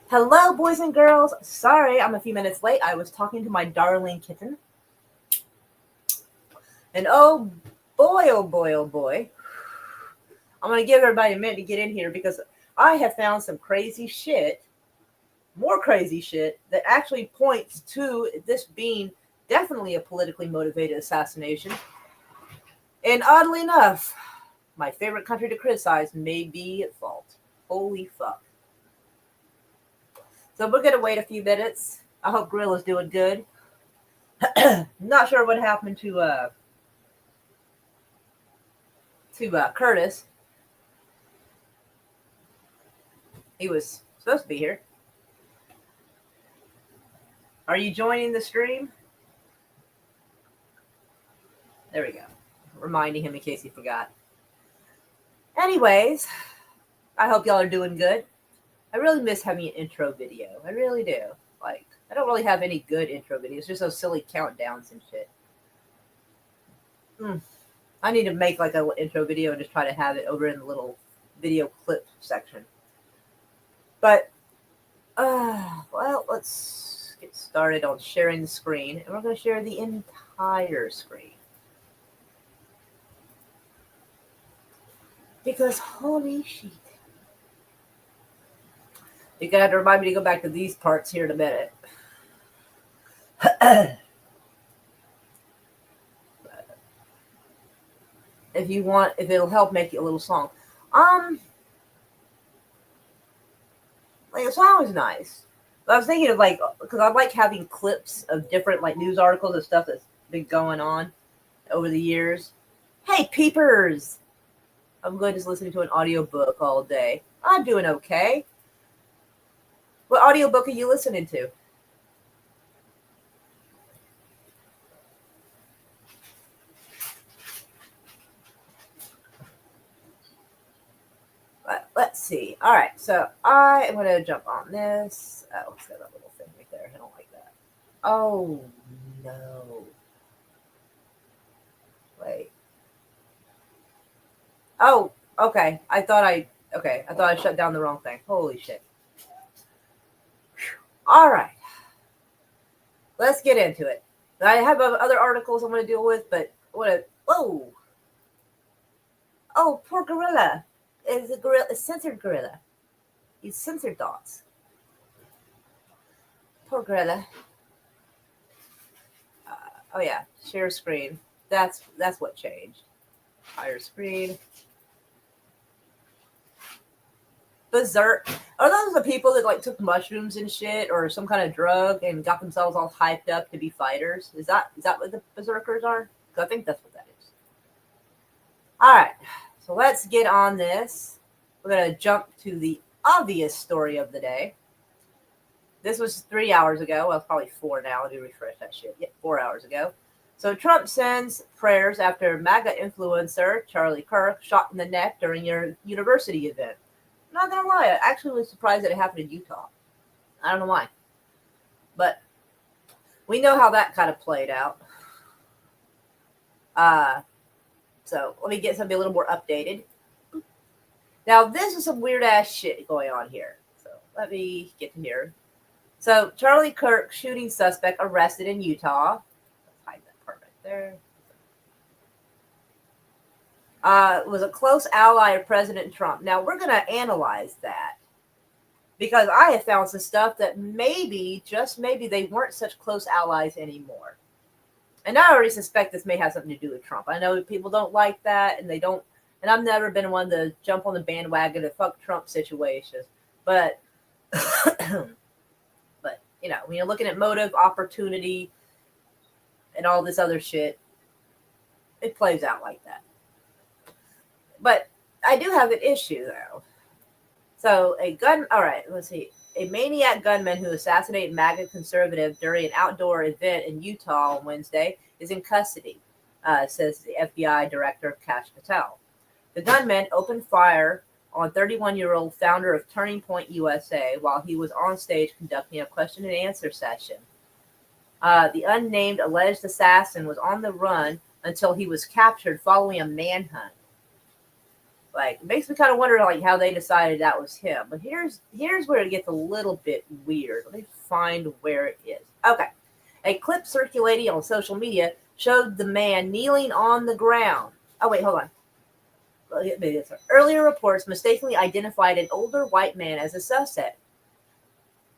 Hello, boys and girls. Sorry, I'm a few minutes late. I was talking to my darling kitten. And oh boy, oh boy, oh boy. I'm going to give everybody a minute to get in here because I have found some crazy shit, more crazy shit, that actually points to this being definitely a politically motivated assassination. And oddly enough, my favorite country to criticize may be at fault. Holy fuck. So we're going to wait a few minutes. I hope Gorilla's doing good. Not sure what happened to Curtis. He was supposed to be here. Are you joining the stream? There we go. Reminding him in case he forgot. Anyways, I hope y'all are doing good. I really miss having an intro video. I really do. Like, I don't really have any good intro videos. Just those silly countdowns and shit. I need to make like an intro video and just try to have it over in the little video clip section. But, well, let's get started on sharing the screen. And we're going to share the entire screen. Because holy shit. You're going to have to remind me to go back to these parts here in a minute. If you want, if it'll help make you a little song. Like, the song is nice. But I was thinking of, like, because I like having clips of different, like, news articles and stuff that's been going on over the years. Hey, peepers! I'm good just listening to an audiobook all day. I'm doing okay. What audiobook are you listening to? Let's see. All right, so I am going to jump on this. Oh, it's got that little thing right there. I don't like that. Oh, no. Wait. Oh, okay. I thought I shut down the wrong thing. Holy shit. All right. Let's get into it. I have other articles I'm going to deal with, but oh, poor gorilla. Is a gorilla, a censored gorilla. He's censored thoughts. Poor gorilla. Oh yeah, share screen. That's what changed. Higher screen. Berserk. Are those the people that like took mushrooms and shit or some kind of drug and got themselves all hyped up to be fighters? Is that what the berserkers are? I think that's what that is. All right, so let's get on this. We're gonna jump to the obvious story of the day. This was 3 hours ago. Well, it's probably 4 now. Let me refresh that shit. Yeah, 4 hours ago. So Trump sends prayers after MAGA influencer Charlie Kirk shot in the neck during your university event. I'm not gonna lie, I actually was surprised that it happened in Utah. I don't know why, but we know how that kind of played out. So let me get something a little more updated. Now this is some weird ass shit going on here. So let me get to here. So Charlie Kirk, shooting suspect, arrested in Utah. Let's hide that part right there. Was a close ally of President Trump. Now we're going to analyze that because I have found some stuff that maybe, just maybe, they weren't such close allies anymore. And I already suspect this may have something to do with Trump. I know people don't like that, and they don't. And I've never been one to jump on the bandwagon of fuck Trump situations, but. But, you know, when you're looking at motive, opportunity, and all this other shit, it plays out like that. But I do have an issue, though. So, all right, let's see. A maniac gunman who assassinated MAGA conservative during an outdoor event in Utah on Wednesday is in custody, says the FBI director, Kash Patel. The gunman opened fire on 31-year-old founder of Turning Point USA while he was on stage conducting a question and answer session. The unnamed alleged assassin was on the run until he was captured following a manhunt. Like, it makes me kind of wonder, like, how they decided that was him. But here's where it gets a little bit weird. Let me find where it is. Okay. A clip circulating on social media showed the man kneeling on the ground. Oh, wait, hold on. Earlier reports mistakenly identified an older white man as a suspect,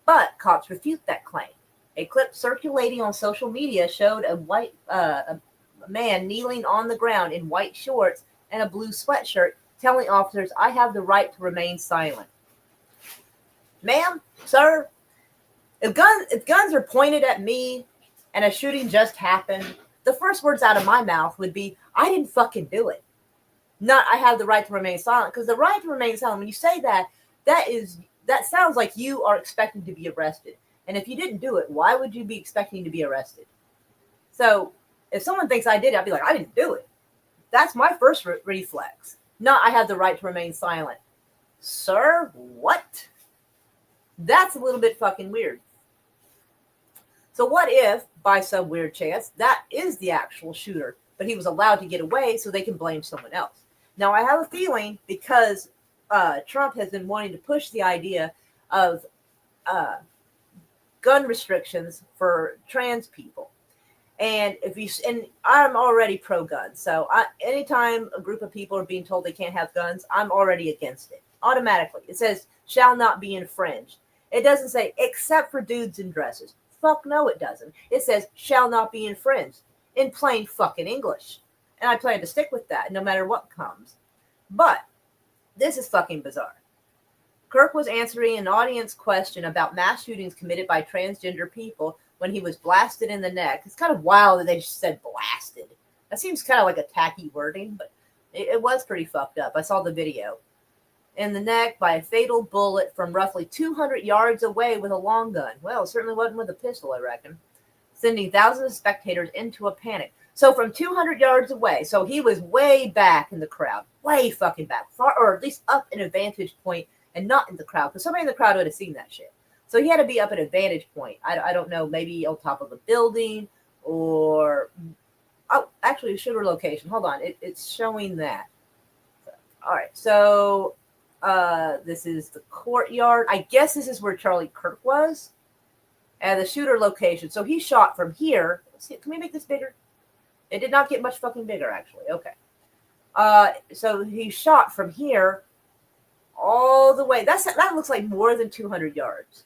but cops refute that claim. A clip circulating on social media showed a man kneeling on the ground in white shorts and a blue sweatshirt, telling officers, "I have the right to remain silent." Ma'am, sir, if guns are pointed at me and a shooting just happened, the first words out of my mouth would be, "I didn't fucking do it." Not, "I have the right to remain silent." Because the right to remain silent, when you say that, that sounds like you are expecting to be arrested. And if you didn't do it, why would you be expecting to be arrested? So if someone thinks I did it, I'd be like, "I didn't do it." That's my first reflex. Not, "I have the right to remain silent." Sir, what? That's a little bit fucking weird. So what if, by some weird chance, that is the actual shooter, but he was allowed to get away so they can blame someone else? Now, I have a feeling, because Trump has been wanting to push the idea of gun restrictions for trans people. And I'm already pro-gun. So anytime a group of people are being told they can't have guns, I'm already against it. Automatically. It says, "shall not be infringed." It doesn't say, "except for dudes in dresses." Fuck no, it doesn't. It says, "shall not be infringed," in plain fucking English. And I plan to stick with that no matter what comes. But this is fucking bizarre. Kirk was answering an audience question about mass shootings committed by transgender people when he was blasted in the neck. It's kind of wild that they just said blasted. That seems kind of like a tacky wording, but it was pretty fucked up. I saw the video. In the neck by a fatal bullet from roughly 200 yards away with a long gun. Well, it certainly wasn't with a pistol, I reckon. Sending thousands of spectators into a panic. So from 200 yards away, so he was way back in the crowd. Way fucking back. Far, or at least up in a vantage point and not in the crowd. Because somebody in the crowd would have seen that shit. So he had to be up at a vantage point. I don't know, maybe on top of a building or... Oh, actually, shooter location. Hold on. It's showing that. All right, so... this is the courtyard. I guess this is where Charlie Kirk was. And the shooter location. So he shot from here. Let's see, can we make this bigger? It did not get much fucking bigger, actually. Okay. So he shot from here all the way. That looks like more than 200 yards.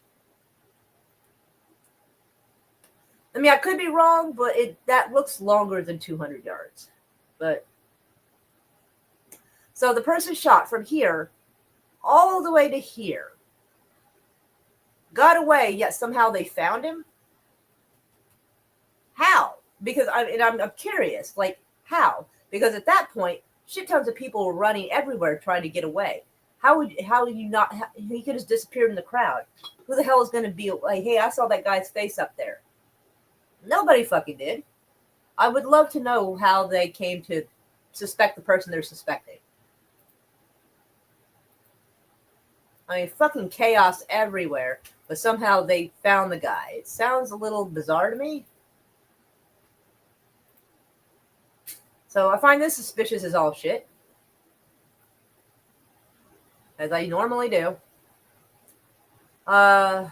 I mean, I could be wrong, but that looks longer than 200 yards. But so the person shot from here all the way to here. Got away, yet somehow they found him. How? Because I'm curious, like, how? Because at that point, shit tons of people were running everywhere trying to get away. How would you not? He could have disappeared in the crowd. Who the hell is going to be like, "Hey, I saw that guy's face up there"? Nobody fucking did. I would love to know how they came to suspect the person they're suspecting. I mean, fucking chaos everywhere, but somehow they found the guy. It sounds a little bizarre to me. So I find this suspicious as all shit. As I normally do. Let's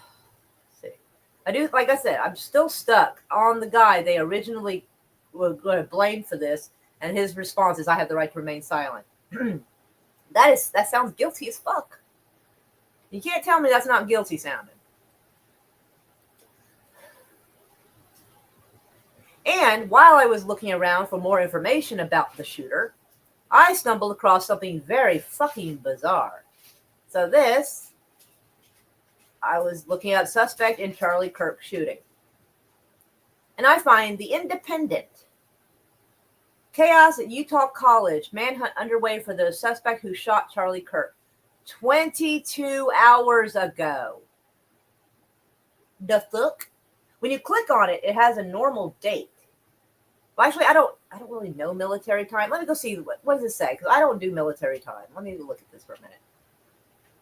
see. I do, like I said, I'm still stuck on the guy they originally were going to blame for this, and his response is, "I have the right to remain silent." That sounds guilty as fuck. You can't tell me that's not guilty sounding. And while I was looking around for more information about the shooter, I stumbled across something very fucking bizarre. So I was looking at suspect in Charlie Kirk shooting. And I find the Independent. Chaos at Utah College. Manhunt underway for the suspect who shot Charlie Kirk. 22 hours ago. The fuck? When you click on it, it has a normal date. Well, actually, I don't really know military time. Let me go see what does it say, because I don't do military time. Let me look at this for a minute.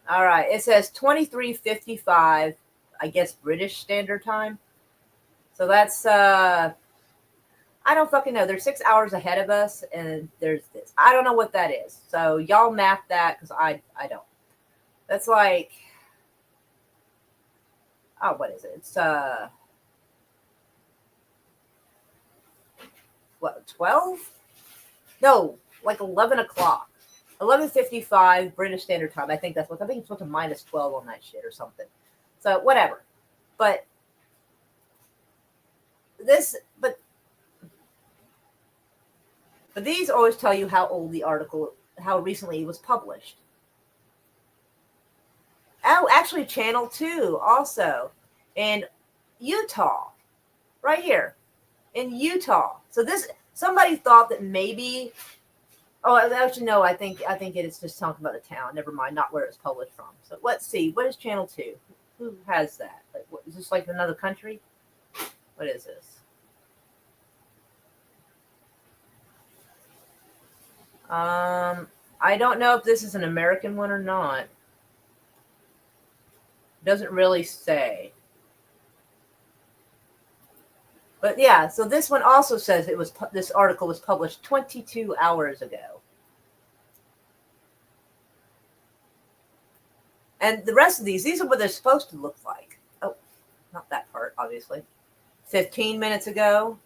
All right, it says 23:55, I guess British Standard Time. So that's I don't fucking know. They're 6 hours ahead of us, and there's this. I don't know what that is. So y'all map that because I don't. That's like, oh, what is it? It's what, 12? No, like 11 o'clock. 11:55 British Standard Time. I think I think it's supposed to minus 12 on that shit or something. So whatever. But this, but these always tell you how old the article, how recently it was published. Oh, actually, Channel 2 also in Utah, right here in Utah. So this, somebody thought that maybe. Oh, actually, no. I think it is just talking about the town. Never mind, not where it's published from. So let's see. What is Channel 2? Who has that? Like, what, is this like another country? What is this? I don't know if this is an American one or not. Doesn't really say. But yeah, so this one also says this article was published 22 hours ago. And the rest of these are what they're supposed to look like. Oh, not that part, obviously. 15 minutes ago.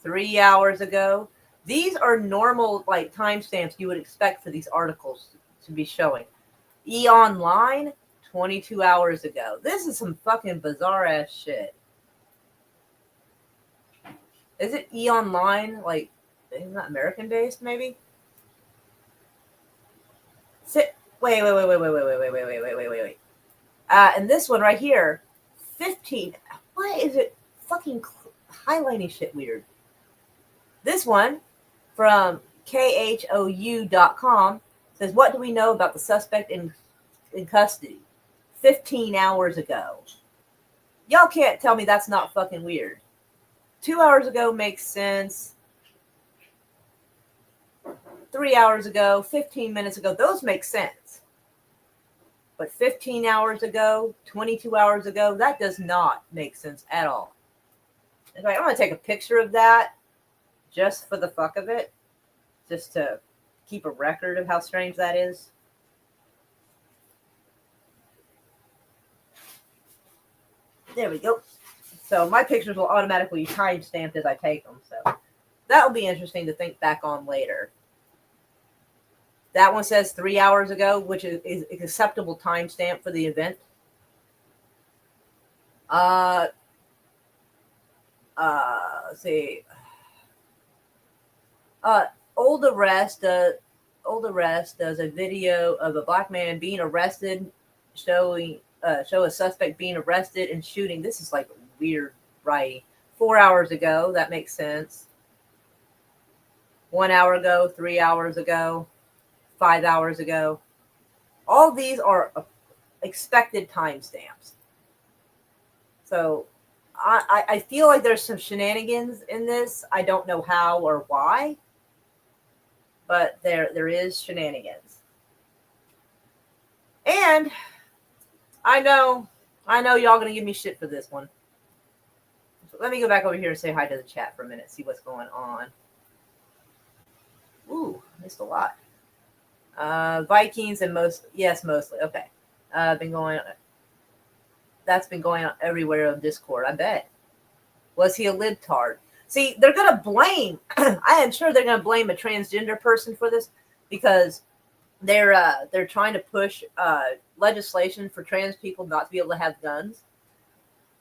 3 hours ago. These are normal like timestamps you would expect for these articles to be showing. E-Online, 22 hours ago. This is some fucking bizarre ass shit. Is it E-Online? Like, isn't that American based, maybe? Wait. And this one right here, 15. Why is it fucking highlighting shit weird? This one from khou.com says, what do we know about the suspect in custody? 15 hours ago. Y'all can't tell me that's not fucking weird. 2 hours ago makes sense. 3 hours ago, 15 minutes ago, those make sense. But 15 hours ago, 22 hours ago, that does not make sense at all. In fact, I'm going to take a picture of that just for the fuck of it, just to keep a record of how strange that is. There we go. So my pictures will automatically be time-stamped as I take them. So that will be interesting to think back on later. That one says 3 hours ago, which is an acceptable timestamp for the event. Let's see. Old Arrest does a video of a black man being arrested, show a suspect being arrested and shooting. This is like weird writing. 4 hours ago, that makes sense. 1 hour ago, 3 hours ago, 5 hours ago. All these are expected timestamps. So I feel like there's some shenanigans in this. I don't know how or why, but there is shenanigans. And I know y'all gonna give me shit for this one. So let me go back over here and say hi to the chat for a minute, see what's going on. Ooh, missed a lot. Vikings and mostly. Okay. That's been going on everywhere on Discord, I bet. Was he a libtard? See, they're going to blame, I am sure they're going to blame a transgender person for this because they're trying to push legislation for trans people not to be able to have guns.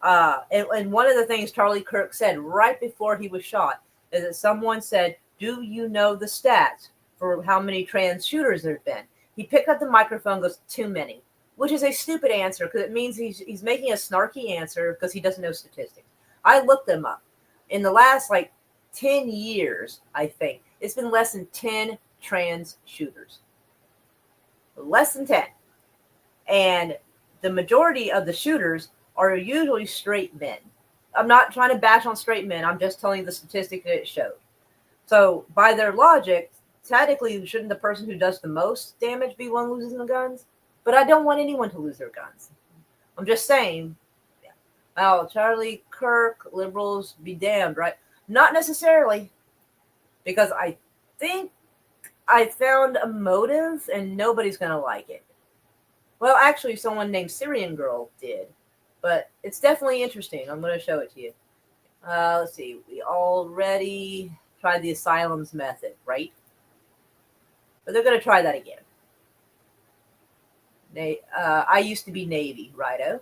And one of the things Charlie Kirk said right before he was shot is that someone said, do you know the stats for how many trans shooters there have been? He picked up the microphone and goes, too many, which is a stupid answer because it means he's making a snarky answer because he doesn't know statistics. I looked them up. In the last 10 years, I think, it's been less than 10 trans shooters. Less than 10. And the majority of the shooters are usually straight men. I'm not trying to bash on straight men. I'm just telling you the statistic that it showed. So by their logic, technically, shouldn't the person who does the most damage be one losing the guns? But I don't want anyone to lose their guns. I'm just saying, oh, Charlie Kirk, liberals be damned, right? Not necessarily, because I think I found a motive and nobody's going to like it. Well, actually, someone named Syrian Girl did. But it's definitely interesting. I'm going to show it to you. Let's see. We already tried the asylums method, right? But they're going to try that again. I used to be Navy, righto.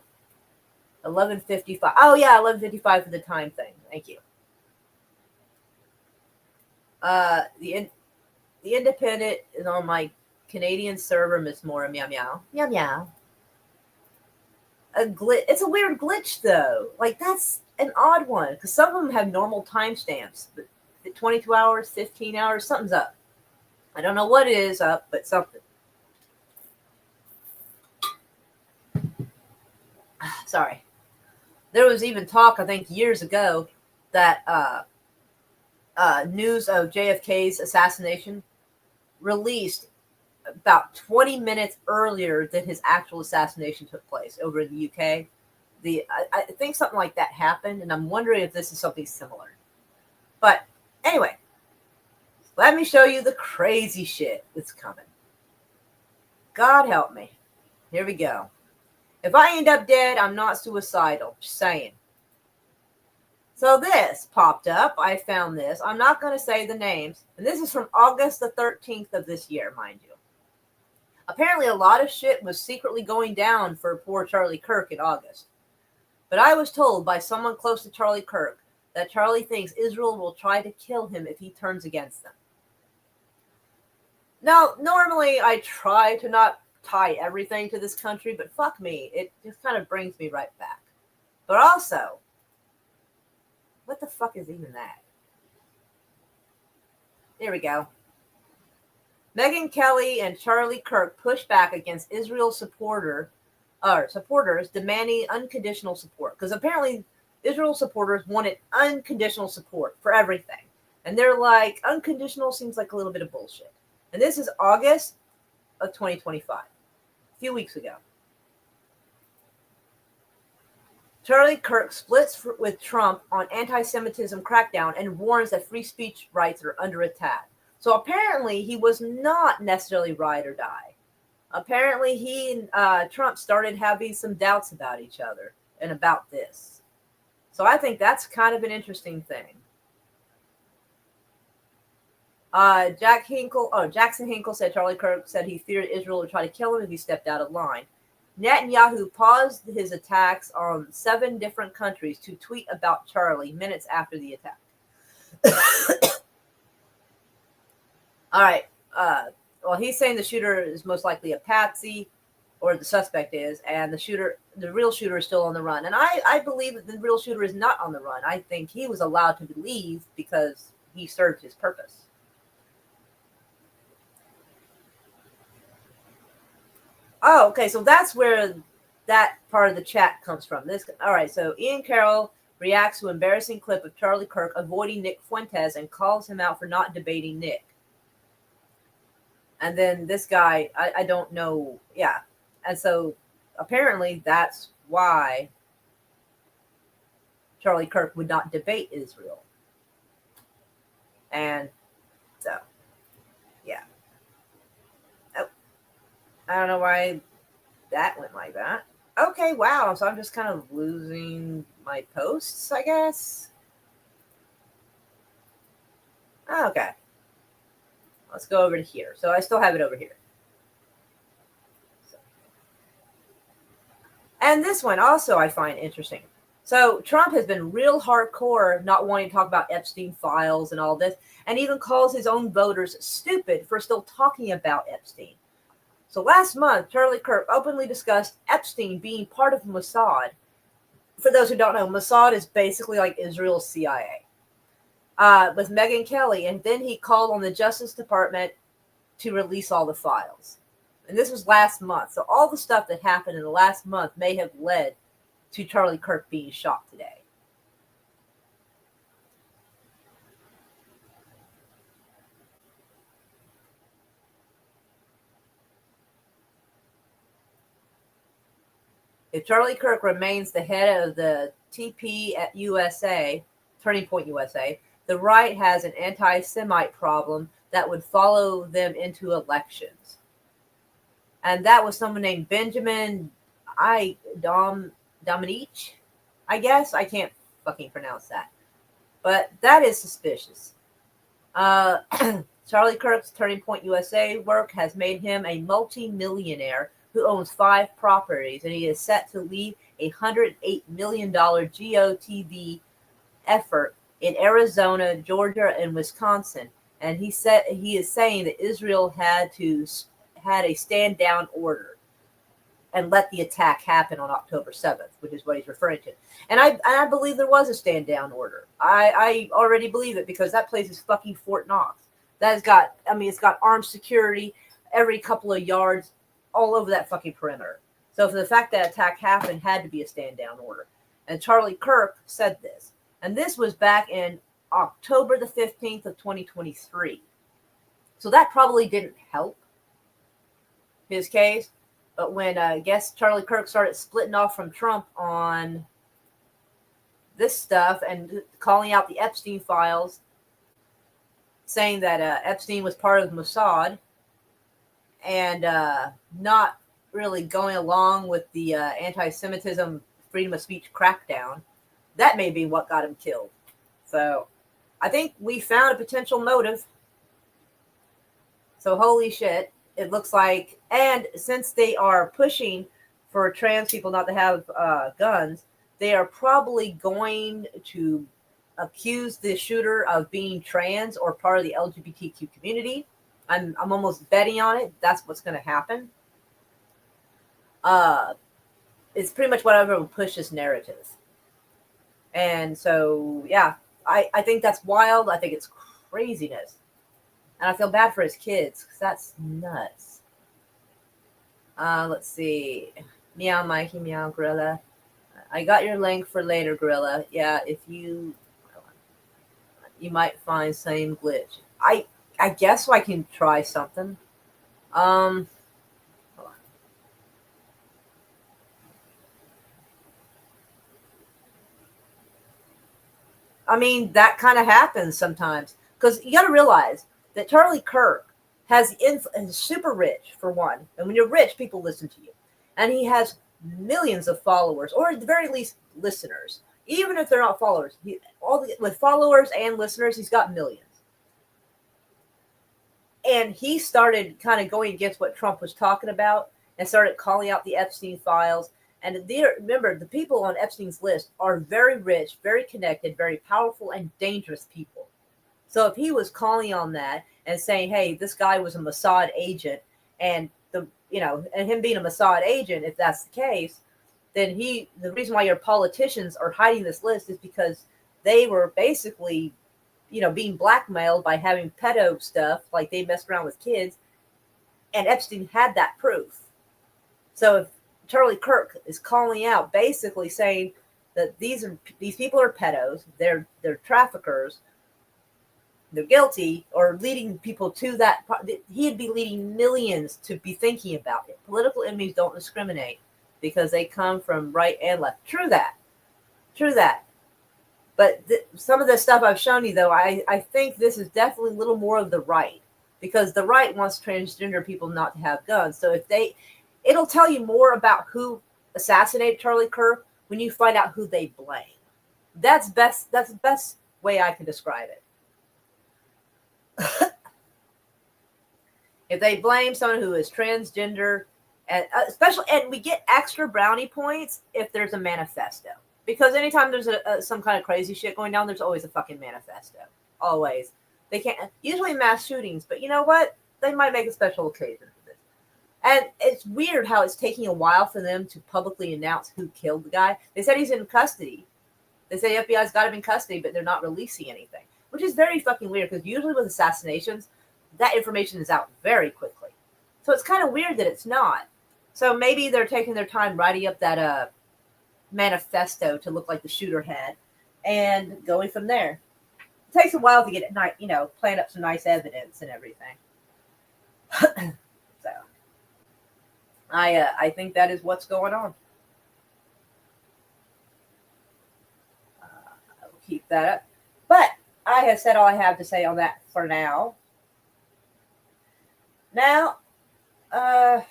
11:55. Oh yeah, 11:55 for the time thing. Thank you. The Independent is on my Canadian server, Miss Mora. Meow meow meow meow. It's a weird glitch though. Like that's an odd one because some of them have normal timestamps, but 22 hours, 15 hours, something's up. I don't know what it is up, but something. Sorry. There was even talk, I think, years ago that news of JFK's assassination released about 20 minutes earlier than his actual assassination took place over in the UK. I think something like that happened, and I'm wondering if this is something similar. But anyway, let me show you the crazy shit that's coming. God help me. Here we go. If I end up dead, I'm not suicidal. Just saying. So this popped up. I found this. I'm not going to say the names. And this is from August the 13th of this year, mind you. Apparently, a lot of shit was secretly going down for poor Charlie Kirk in August. But I was told by someone close to Charlie Kirk that Charlie thinks Israel will try to kill him if he turns against them. Now, normally I try to not tie everything to this country, but fuck me, it just kind of brings me right back. But also, what the fuck is even that? There we go. Megyn Kelly and Charlie Kirk pushed back against Israel's supporters demanding unconditional support. Because apparently Israel supporters wanted unconditional support for everything. And they're like, unconditional seems like a little bit of bullshit. And this is August of 2025, a few weeks ago. Charlie Kirk splits with Trump on anti-Semitism crackdown and warns that free speech rights are under attack. So apparently he was not necessarily ride or die. Apparently he and Trump started having some doubts about each other and about this. So I think that's kind of an interesting thing. Jackson Hinkle said Charlie Kirk said he feared Israel would try to kill him if he stepped out of line. Netanyahu paused his attacks on 7 different countries to tweet about Charlie minutes after the attack. All right. Well, he's saying the shooter is most likely a patsy, or the suspect is, and the real shooter is still on the run. And I believe that the real shooter is not on the run. I think he was allowed to leave because he served his purpose. Oh, okay. So that's where that part of the chat comes from. All right. So Ian Carroll reacts to embarrassing clip of Charlie Kirk avoiding Nick Fuentes and calls him out for not debating Nick. And then this guy, I don't know. Yeah. And so apparently that's why Charlie Kirk would not debate Israel. And so, yeah. Oh, I don't know why that went like that. Okay, wow. So I'm just kind of losing my posts, I guess. Okay. Let's go over to here. So I still have it over here. And this one also I find interesting. So Trump has been real hardcore not wanting to talk about Epstein files and all this, and even calls his own voters stupid for still talking about Epstein. So last month, Charlie Kirk openly discussed Epstein being part of Mossad. For those who don't know, Mossad is basically like Israel's CIA. With Megyn Kelly, and then he called on the Justice Department to release all the files. And this was last month. So all the stuff that happened in the last month may have led to Charlie Kirk being shot today. If Charlie Kirk remains the head of the TP at USA, Turning Point USA, the right has an anti-Semite problem that would follow them into elections. And that was someone named Benjamin Dominique, I guess. I can't fucking pronounce that. But that is suspicious. Charlie Kirk's Turning Point USA work has made him a multi-millionaire who owns 5 properties, and he is set to lead a $108 million GOTV effort in Arizona, Georgia, and Wisconsin. And he is saying that Israel had a stand down order and let the attack happen on October 7th, which is what he's referring to. And I believe there was a stand down order. I already believe it, because that place is fucking Fort Knox. It's got armed security every couple of yards all over that fucking perimeter. So for the fact that attack happened, had to be a stand down order. And Charlie Kirk said this. And this was back in October the 15th of 2023. So that probably didn't help his case. But when I guess Charlie Kirk started splitting off from Trump on this stuff and calling out the Epstein files, saying that Epstein was part of Mossad, and not really going along with the anti-Semitism, freedom of speech crackdown, that may be what got him killed. So I think we found a potential motive. So holy shit. It looks like, and since they are pushing for trans people not to have guns, they are probably going to accuse the shooter of being trans or part of the LGBTQ community. I'm almost betting on it. That's what's going to happen. It's pretty much whatever will push this narrative. And so, yeah, I think that's wild. I think it's craziness. And I feel bad for his kids, because that's nuts. Let's see. Meow, Mikey, meow, Gorilla. I got your link for later, Gorilla. Yeah, if you might find same glitch. I guess I can try something. Hold on. I mean, that kind of happens sometimes. Because you got to realize that Charlie Kirk is super rich, for one. And when you're rich, people listen to you. And he has millions of followers, or at the very least, listeners. Even if they're not followers. With followers and listeners, he's got millions. And he started kind of going against what Trump was talking about and started calling out the Epstein files. And remember, the people on Epstein's list are very rich, very connected, very powerful, and dangerous people. So if he was calling on that and saying, hey, this guy was a Mossad agent, and him being a Mossad agent, if that's the case, then the reason why your politicians are hiding this list is because they were basically, being blackmailed by having pedo stuff, like they messed around with kids, and Epstein had that proof. So if Charlie Kirk is calling out, basically saying that these people are pedos, they're traffickers, they're guilty, or leading people to that, he'd be leading millions to be thinking about it. Political enemies don't discriminate because they come from right and left. True that. But some of the stuff I've shown you, though, I think this is definitely a little more of the right, because the right wants transgender people not to have guns. So it'll tell you more about who assassinated Charlie Kirk when you find out who they blame. That's the best way I can describe it. If they blame someone who is transgender, and we get extra brownie points if there's a manifesto, because anytime there's some kind of crazy shit going down, there's always a fucking manifesto. Always. They can't, usually mass shootings, but you know what? They might make a special occasion for this. And it's weird how it's taking a while for them to publicly announce who killed the guy. They said he's in custody. They say the FBI's got him in custody, but they're not releasing anything, which is very fucking weird, because usually with assassinations, that information is out very quickly. So it's kind of weird that it's not. So maybe they're taking their time writing up that manifesto to look like the shooter had, and going from there. It takes a while to get it, plan up some nice evidence and everything. So I think that is what's going on. I'll keep that up. But I have said all I have to say on that for now. Now, well,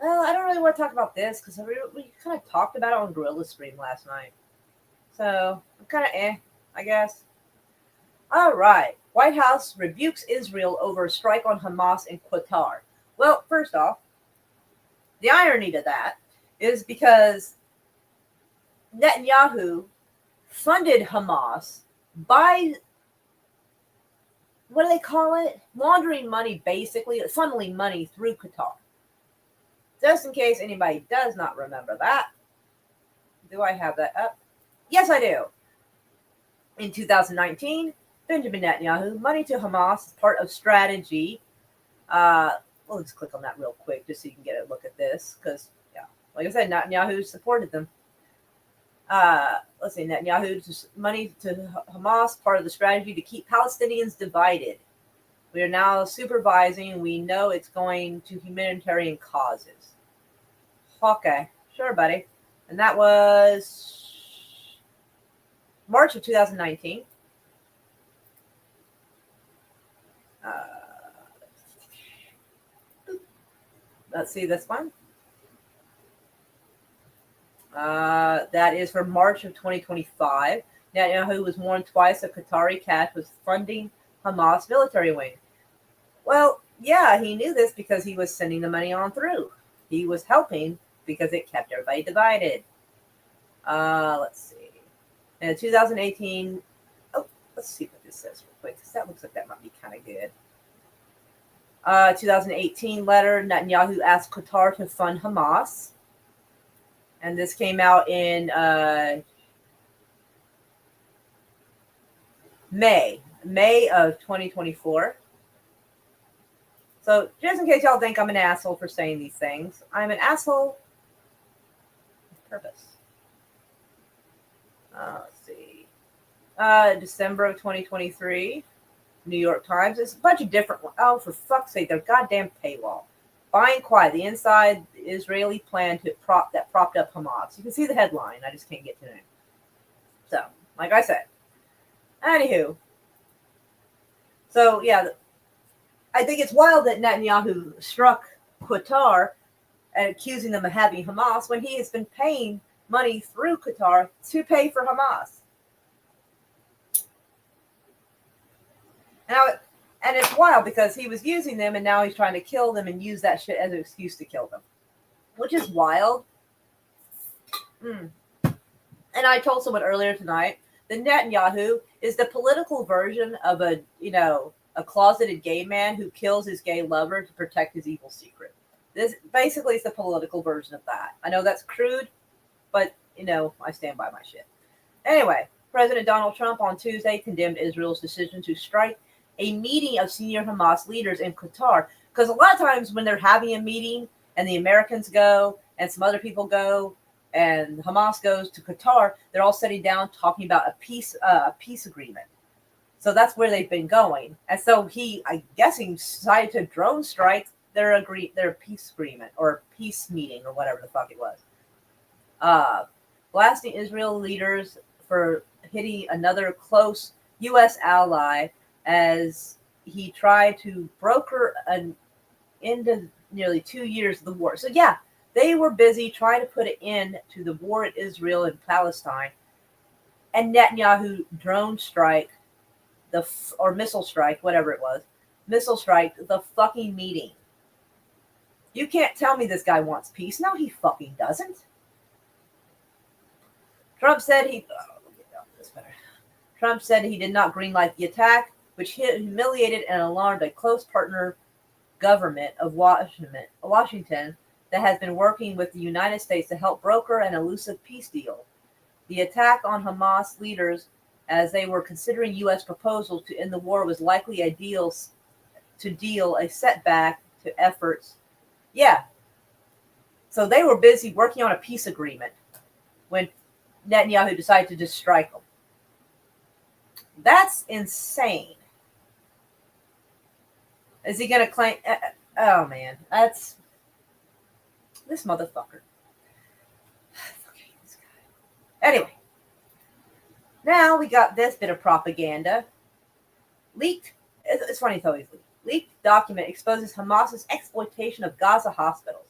I don't really want to talk about this because we kind of talked about it on Gorilla Stream last night. So, I'm kind of I guess. All right. White House rebukes Israel over strike on Hamas in Qatar. Well, first off, the irony to that is because Netanyahu funded Hamas by, what do they call it? Laundering money, basically, funneling money through Qatar. Just in case anybody does not remember that. Do I have that up? Yes, I do. In 2019, Benjamin Netanyahu, money to Hamas is part of strategy. Let's click on that real quick just so you can get a look at this. Because, yeah, like I said, Netanyahu supported them. Let's see, Netanyahu, money to Hamas, part of the strategy to keep Palestinians divided. We are now supervising. We know it's going to humanitarian causes. Okay, sure, buddy. And that was March of 2019. Let's see this one. That is for March of 2025. Netanyahu was warned twice that Qatari cash was funding Hamas military wing. Well, yeah, he knew this because he was sending the money on through. He was helping because it kept everybody divided. Let's see. In 2018, let's see what this says real quick, because that looks like that might be kind of good. 2018 letter, Netanyahu asked Qatar to fund Hamas. And this came out in May of 2024. So just in case y'all think I'm an asshole for saying these things, I'm an asshole with purpose. Let's see. December of 2023, New York Times. There's a bunch of different ones. Oh, for fuck's sake, their goddamn paywall. Buying quiet, the inside Israeli plan that propped up Hamas. You can see the headline. I just can't get to it. So, like I said. Anywho. So, yeah. I think it's wild that Netanyahu struck Qatar and accusing them of having Hamas when he has been paying money through Qatar to pay for Hamas. And it's wild because he was using them and now he's trying to kill them and use that shit as an excuse to kill them. Which is wild. And I told someone earlier tonight that Netanyahu is the political version of a closeted gay man who kills his gay lover to protect his evil secret. This basically is the political version of that. I know that's crude, but, I stand by my shit. Anyway, President Donald Trump on Tuesday condemned Israel's decision to strike a meeting of senior Hamas leaders in Qatar. Because a lot of times when they're having a meeting and the Americans go and some other people go and Hamas goes to Qatar, they're all sitting down talking about a peace agreement. So that's where they've been going. And so he decided to drone strike their peace agreement or peace meeting or whatever the fuck it was. Blasting Israel leaders for hitting another close U.S. ally as he tried to broker an end to nearly 2 years of the war. So yeah, they were busy trying to put an end to the war in Israel and Palestine. And Netanyahu drone strike or missile strike, whatever it was, missile strike the fucking meeting. You can't tell me this guy wants peace. No, he fucking doesn't. Trump said he did not greenlight the attack, which humiliated and alarmed a close partner government of Washington that has been working with the United States to help broker an elusive peace deal. The attack on Hamas leaders as they were considering U.S. proposals to end the war was likely a setback to efforts. Yeah. So they were busy working on a peace agreement when Netanyahu decided to just strike them. That's insane. Is he going to claim? Oh, man. That's this motherfucker. Anyway. Now we got this bit of propaganda. Leaked. It's funny, it's always leaked. Leaked document exposes Hamas's exploitation of Gaza hospitals.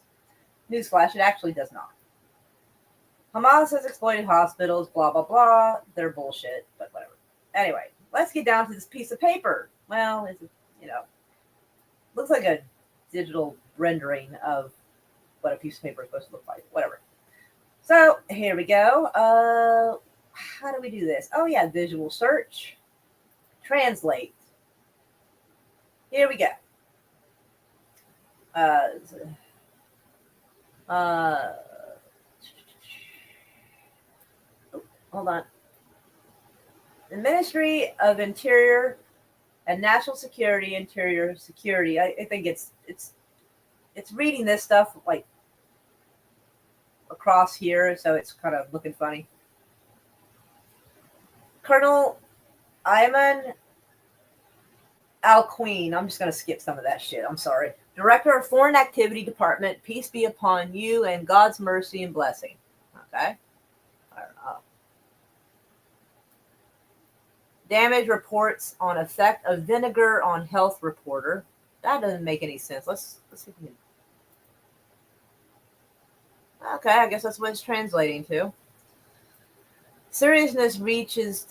Newsflash, it actually does not. Hamas has exploited hospitals, blah, blah, blah. They're bullshit, but whatever. Anyway, let's get down to this piece of paper. Well, it's, looks like a digital rendering of what a piece of paper is supposed to look like. Whatever. So, here we go. How do we do this? Oh, yeah, visual search. Translate. Here we go. Hold on. The Ministry of Interior and National Security, Interior Security. I think it's reading this stuff like across here, so it's kind of looking funny. Colonel Ayman Al-Queen. I'm just going to skip some of that shit. I'm sorry. Director of Foreign Activity Department. Peace be upon you and God's mercy and blessing. Okay. I don't know. Damage reports on effect of vinegar on health reporter. That doesn't make any sense. Let's see if we can. Okay, I guess that's what it's translating to. Seriousness reaches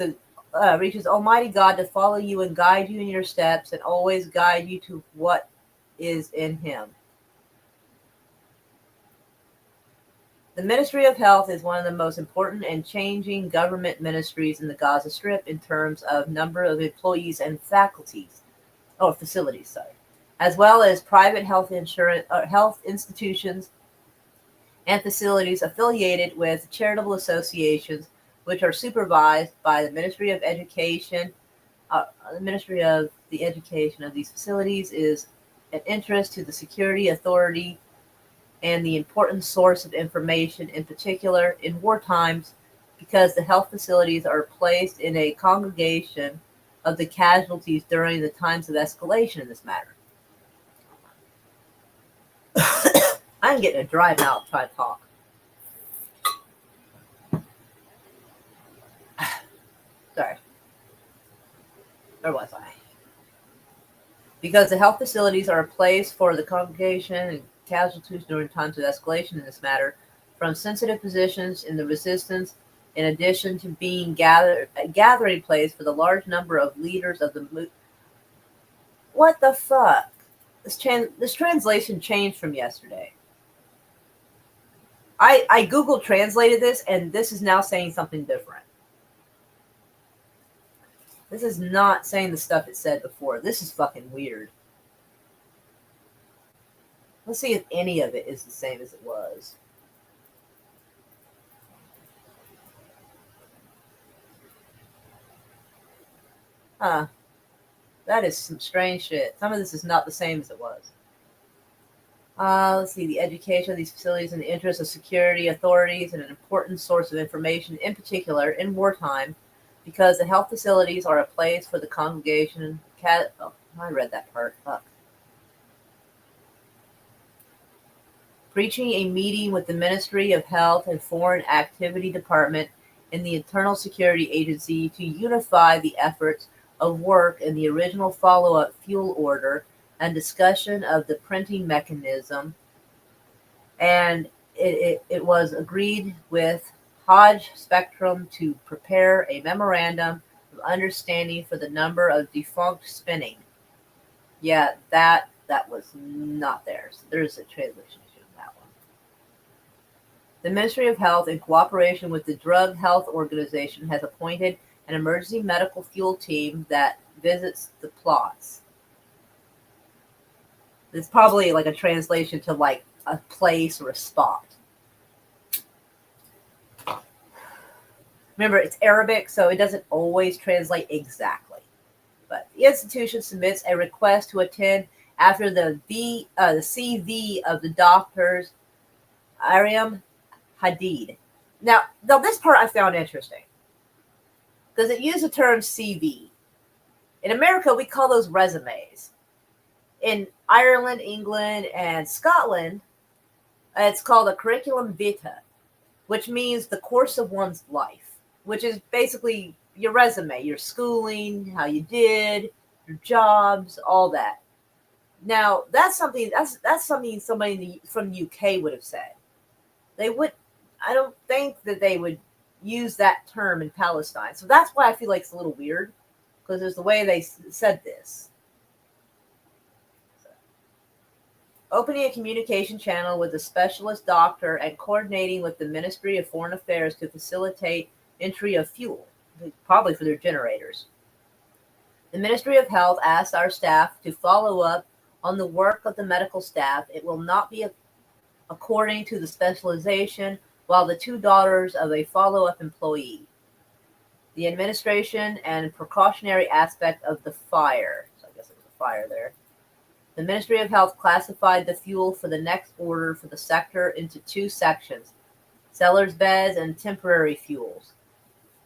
Almighty God to follow you and guide you in your steps and always guide you to what is in Him. The Ministry of Health is one of the most important and changing government ministries in the Gaza Strip in terms of number of employees and facilities, as well as private health institutions and facilities affiliated with charitable associations, which are supervised by the Ministry of Education. The Ministry of the Education of these facilities is an interest to the security authority and the important source of information, in particular in war times, because the health facilities are placed in a congregation of the casualties during the times of escalation in this matter. I'm getting a dry mouth trying to talk. Sorry. Where was I? Because the health facilities are a place for the congregation and casualties during times of escalation in this matter, from sensitive positions in the resistance, in addition to being a gathering place for the large number of leaders of the movement. What the fuck? This translation changed from yesterday. I Google translated this, and this is now saying something different. This is not saying the stuff it said before. This is fucking weird. Let's see if any of it is the same as it was. Huh. That is some strange shit. Some of this is not the same as it was. Let's see. The education of these facilities in the interest of security authorities and an important source of information, in particular in wartime, because the health facilities are a place for the congregation. Oh, I read that part. Fuck. Preaching a meeting with the Ministry of Health and Foreign Activity Department in the Internal Security Agency to unify the efforts of work in the original follow-up fuel order and discussion of the printing mechanism. And it was agreed with Hodge Spectrum to prepare a memorandum of understanding for the number of defunct spinning. Yeah, that was not there. So there's a translation. The Ministry of Health, in cooperation with the Drug Health Organization, has appointed an emergency medical fuel team that visits the plots. It's probably like a translation to like a place or a spot. Remember, it's Arabic, so it doesn't always translate exactly. But the institution submits a request to attend after the CV of the doctors, Ariam Hadid. Now, this part I found interesting because it used the term CV. In America, we call those resumes. In Ireland, England, and Scotland, it's called a curriculum vitae, which means the course of one's life, which is basically your resume, your schooling, how you did, their jobs, all that. Now, that's something somebody from the UK would have said. They would. I don't think that they would use that term in Palestine. So that's why I feel like it's a little weird, because there's the way they said this. Opening a communication channel with a specialist doctor and coordinating with the Ministry of Foreign Affairs to facilitate entry of fuel, probably for their generators. The Ministry of Health asked our staff to follow up on the work of the medical staff. It will not be according to the specialization, while the two daughters of a follow-up employee. The administration and precautionary aspect of the fire. So I guess it was a fire there. The Ministry of Health classified the fuel for the next order for the sector into two sections: sellers beds and temporary fuels.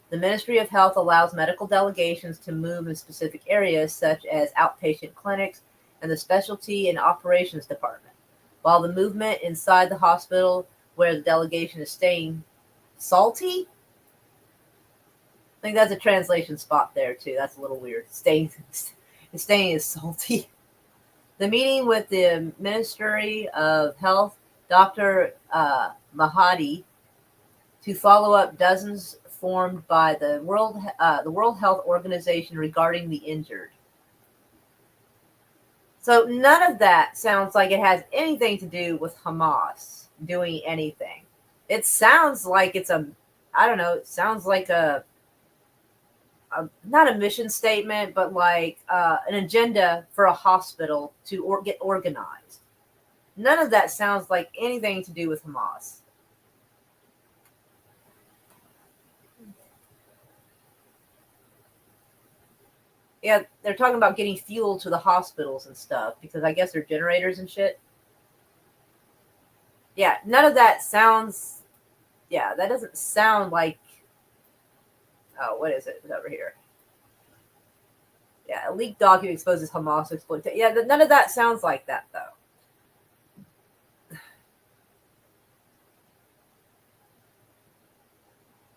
The Ministry of Health allows medical delegations to move in specific areas such as outpatient clinics and the Specialty and Operations Department, while the movement inside the hospital where the delegation is staying salty. I think that's a translation spot there too. That's a little weird. Staying is salty. The meeting with the Ministry of Health, Dr. Mahdi, to follow up dozens formed by the World Health Organization regarding the injured. So none of that sounds like it has anything to do with Hamas doing anything. It sounds like it's it sounds like a not a mission statement, but like an agenda for a hospital to get organized. None of that sounds like anything to do with Hamas. Yeah, they're talking about getting fuel to the hospitals and stuff because I guess they're generators and shit. Yeah, none of that sounds. Yeah, that doesn't sound like. Oh, what is it? It's over here. Yeah, a leaked document exposes Hamas exploitation. Yeah, none of that sounds like that, though.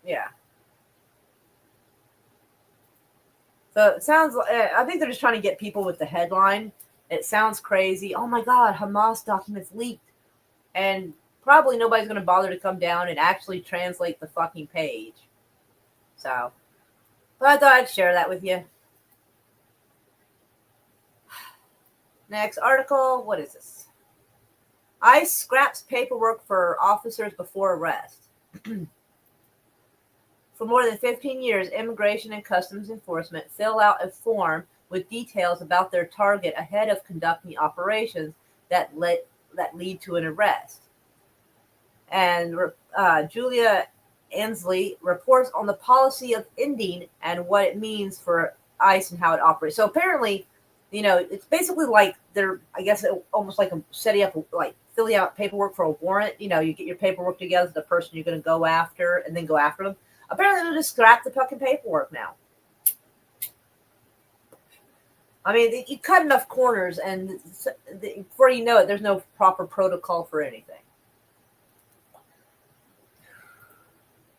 Yeah. So it sounds like, I think they're just trying to get people with the headline. It sounds crazy. Oh my God, Hamas documents leaked. And probably nobody's going to bother to come down and actually translate the fucking page. So, but I thought I'd share that with you. Next article. What is this? ICE scraps paperwork for officers before arrest. For more than 15 years, Immigration and Customs Enforcement fill out a form with details about their target ahead of conducting operations that lead to an arrest. And Julia Ansley reports on the policy of ending and what it means for ICE and how it operates. So apparently, it's basically like they're, I guess, almost like setting up, like filling out paperwork for a warrant. You get your paperwork together with the person you're going to go after and then go after them. Apparently, they'll just scrap the fucking paperwork now. I mean, you cut enough corners, and before you know it, there's no proper protocol for anything.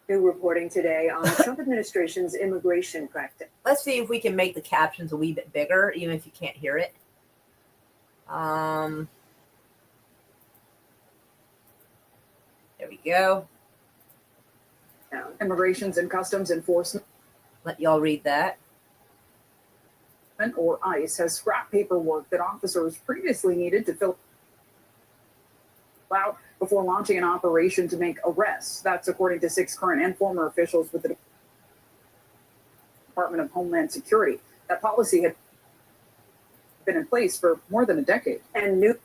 New reporting today on the Trump administration's immigration practice. Let's see if we can make the captions a wee bit bigger, even if you can't hear it. There we go. Immigration and Customs Enforcement, let y'all read that. Or ICE, has scrapped paperwork that officers previously needed to fill out before launching an operation to make arrests. That's according to 6 current and former officials with the Department of Homeland Security. That policy had been in place for more than a decade. And new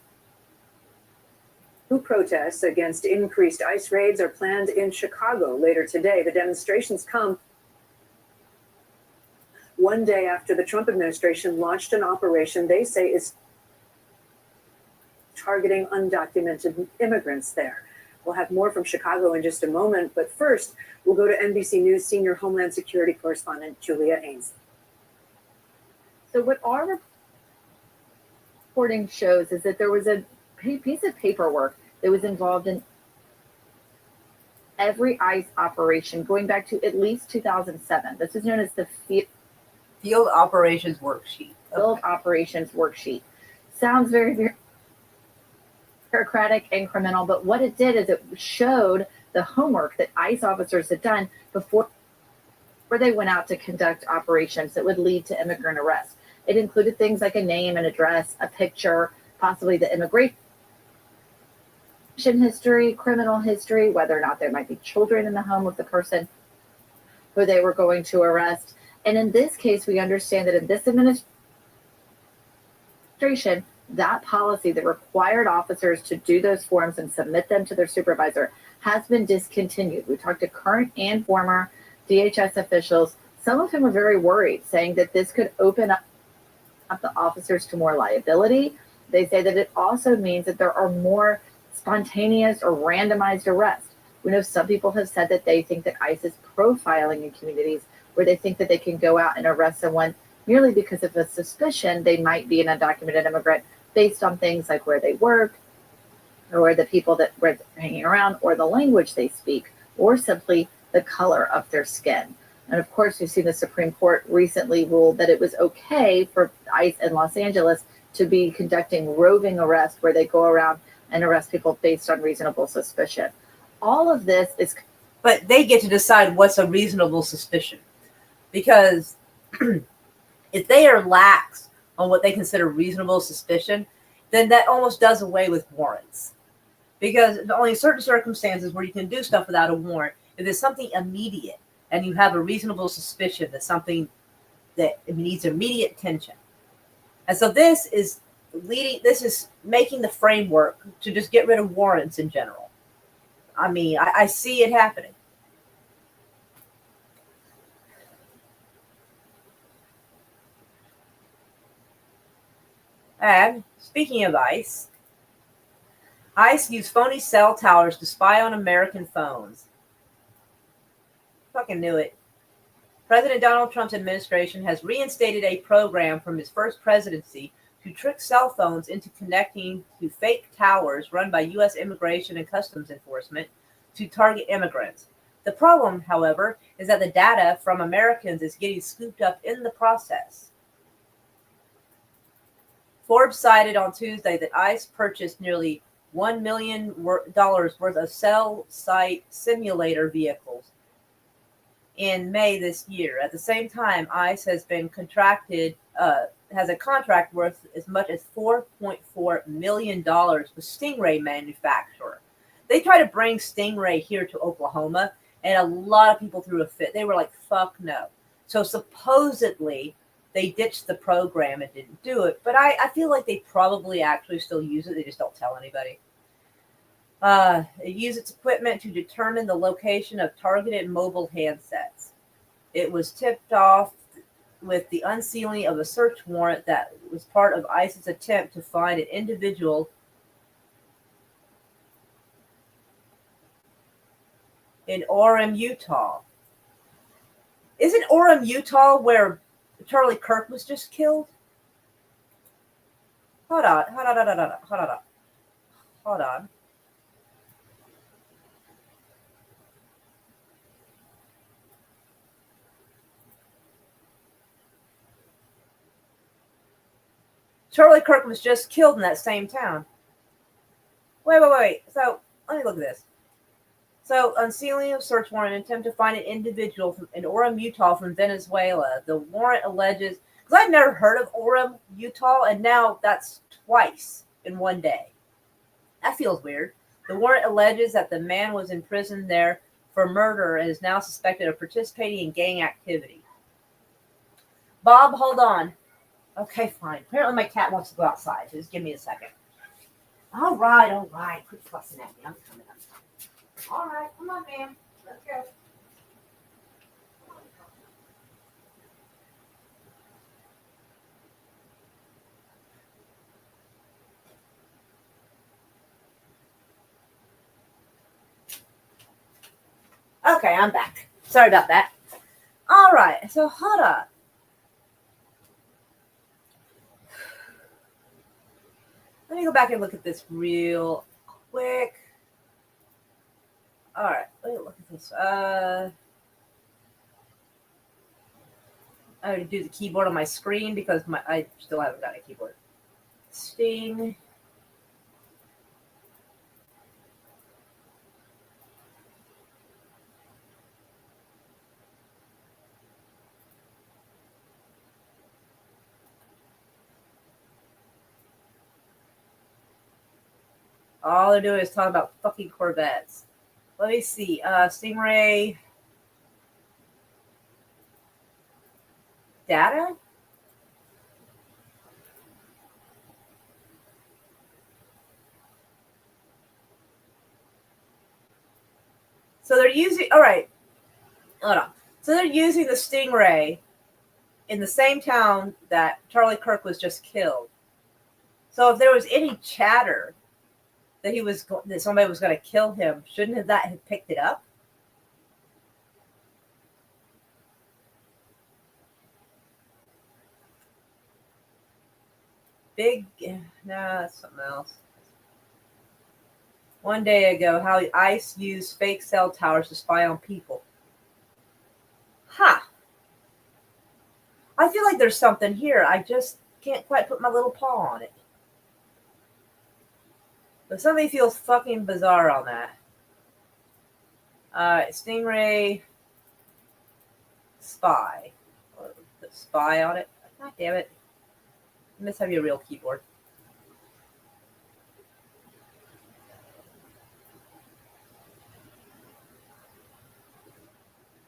protests against increased ICE raids are planned in Chicago later today. The demonstrations come one day after the Trump administration launched an operation they say is targeting undocumented immigrants there. We'll have more from Chicago in just a moment, but first, we'll go to NBC News senior Homeland Security correspondent Julia Ainsley. So what our reporting shows is that there was a piece of paperwork that was involved in every ICE operation going back to at least 2007. This is known as the Field Operations Worksheet. field operations worksheet. Sounds very bureaucratic and criminal, but what it did is it showed the homework that ICE officers had done before they went out to conduct operations that would lead to immigrant arrest. It included things like a name and address, a picture, possibly the immigration history, criminal history, whether or not there might be children in the home of the person who they were going to arrest. And in this case, we understand that in this administration, that policy that required officers to do those forms and submit them to their supervisor has been discontinued. We talked to current and former DHS officials, some of whom are very worried, saying that this could open up the officers to more liability. They say that it also means that there are more spontaneous or randomized arrests. We know some people have said that they think that ICE is profiling in communities where they think that they can go out and arrest someone merely because of a suspicion they might be an undocumented immigrant based on things like where they work, or the people that were hanging around, or the language they speak, or simply the color of their skin. And of course, we've seen the Supreme Court recently rule that it was okay for ICE in Los Angeles to be conducting roving arrests where they go around and arrest people based on reasonable suspicion. All of this is... But they get to decide what's a reasonable suspicion. Because if they are lax on what they consider reasonable suspicion, then that almost does away with warrants. Because only certain circumstances where you can do stuff without a warrant, if there's something immediate and you have a reasonable suspicion that something that needs immediate attention. And so this is making the framework to just get rid of warrants in general. I mean, I see it happening. And speaking of ICE used phony cell towers to spy on American phones. Fucking knew it. President Donald Trump's administration has reinstated a program from his first presidency to trick cell phones into connecting to fake towers run by U.S. Immigration and Customs Enforcement to target immigrants. The problem, however, is that the data from Americans is getting scooped up in the process. Forbes cited on Tuesday that ICE purchased nearly $1 million worth of cell site simulator vehicles in May this year. At the same time, ICE has a contract worth as much as $4.4 million with Stingray manufacturer. They tried to bring Stingray here to Oklahoma, and a lot of people threw a fit. They were like, fuck no. So supposedly they ditched the program and didn't do it, but I feel like they probably actually still use it. They just don't tell anybody. It used its equipment to determine the location of targeted mobile handsets. It was tipped off with the unsealing of a search warrant that was part of ICE's attempt to find an individual in Orem, Utah. Isn't Orem, Utah where Charlie Kirk was just killed? Hold on. Charlie Kirk was just killed in that same town. Wait. So, let me look at this. So, unsealing of search warrant, attempt to find an individual in Orem, Utah from Venezuela. The warrant alleges, because I've never heard of Orem, Utah, and now that's twice in one day. That feels weird. The warrant alleges that the man was in prison there for murder and is now suspected of participating in gang activity. Bob, hold on. Okay, fine. Apparently my cat wants to go outside. So just give me a second. All right. Quit fussing at me. I'm coming. All right, come on, ma'am. Let's go. Okay, I'm back. Sorry about that. All right, so hold up. Let me go back and look at this real quick. All right, let me look at this. I would do the keyboard on my screen because I still haven't got a keyboard. Sting. All they're doing is talking about fucking Corvettes. Let me see. Stingray. Data? So they're using, all right, hold on. So they're using the Stingray in the same town that Charlie Kirk was just killed. So if there was any chatter that somebody was going to kill him, shouldn't that have picked it up? No, that's something else. One day ago, how ICE used fake cell towers to spy on people. Huh. I feel like there's something here. I just can't quite put my little paw on it. But something feels fucking bizarre on that. Stingray spy. Put spy on it. God damn it. You must have your real keyboard.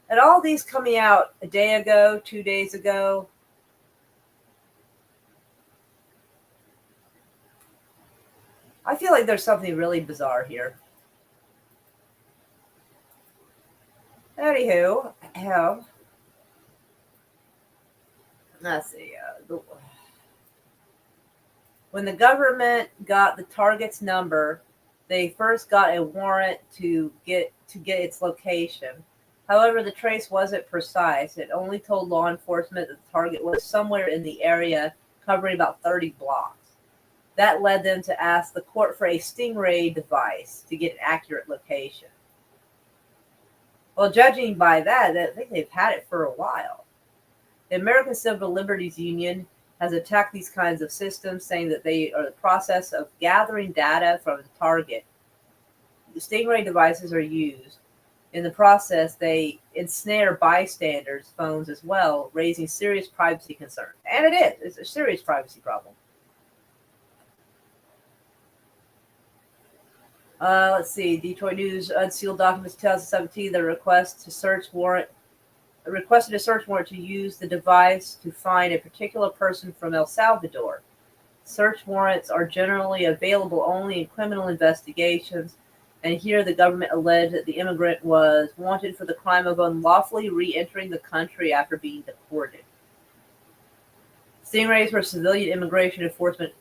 And all these coming out a day ago, 2 days ago. I feel like there's something really bizarre here. Anywho, let's see. When the government got the target's number, they first got a warrant to get its location. However, the trace wasn't precise. It only told law enforcement that the target was somewhere in the area, covering about 30 blocks. That led them to ask the court for a Stingray device to get an accurate location. Well, judging by that, I think they've had it for a while. The American Civil Liberties Union has attacked these kinds of systems, saying that they are the process of gathering data from the target. The Stingray devices are used. In the process, they ensnare bystanders' phones as well, raising serious privacy concerns. And it is. It's a serious privacy problem. Let's see. Detroit News unsealed documents 2017. The requested a search warrant to use the device to find a particular person from El Salvador. Search warrants are generally available only in criminal investigations, and here the government alleged that the immigrant was wanted for the crime of unlawfully re-entering the country after being deported. Stingrays for civilian immigration enforcement.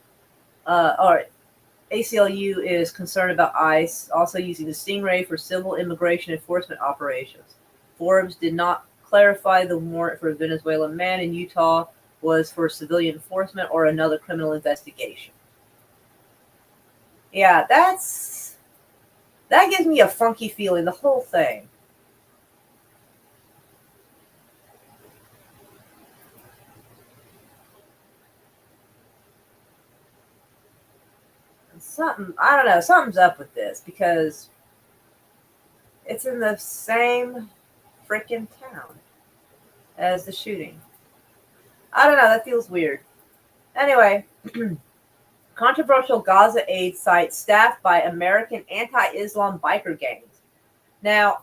ACLU is concerned about ICE also using the Stingray for civil immigration enforcement operations. Forbes did not clarify the warrant for a Venezuelan man in Utah was for civilian enforcement or another criminal investigation. Yeah, that gives me a funky feeling, the whole thing. I don't know, something's up with this because it's in the same freaking town as the shooting. I don't know, that feels weird. Anyway, controversial Gaza aid site staffed by American anti-Islam biker gangs. Now,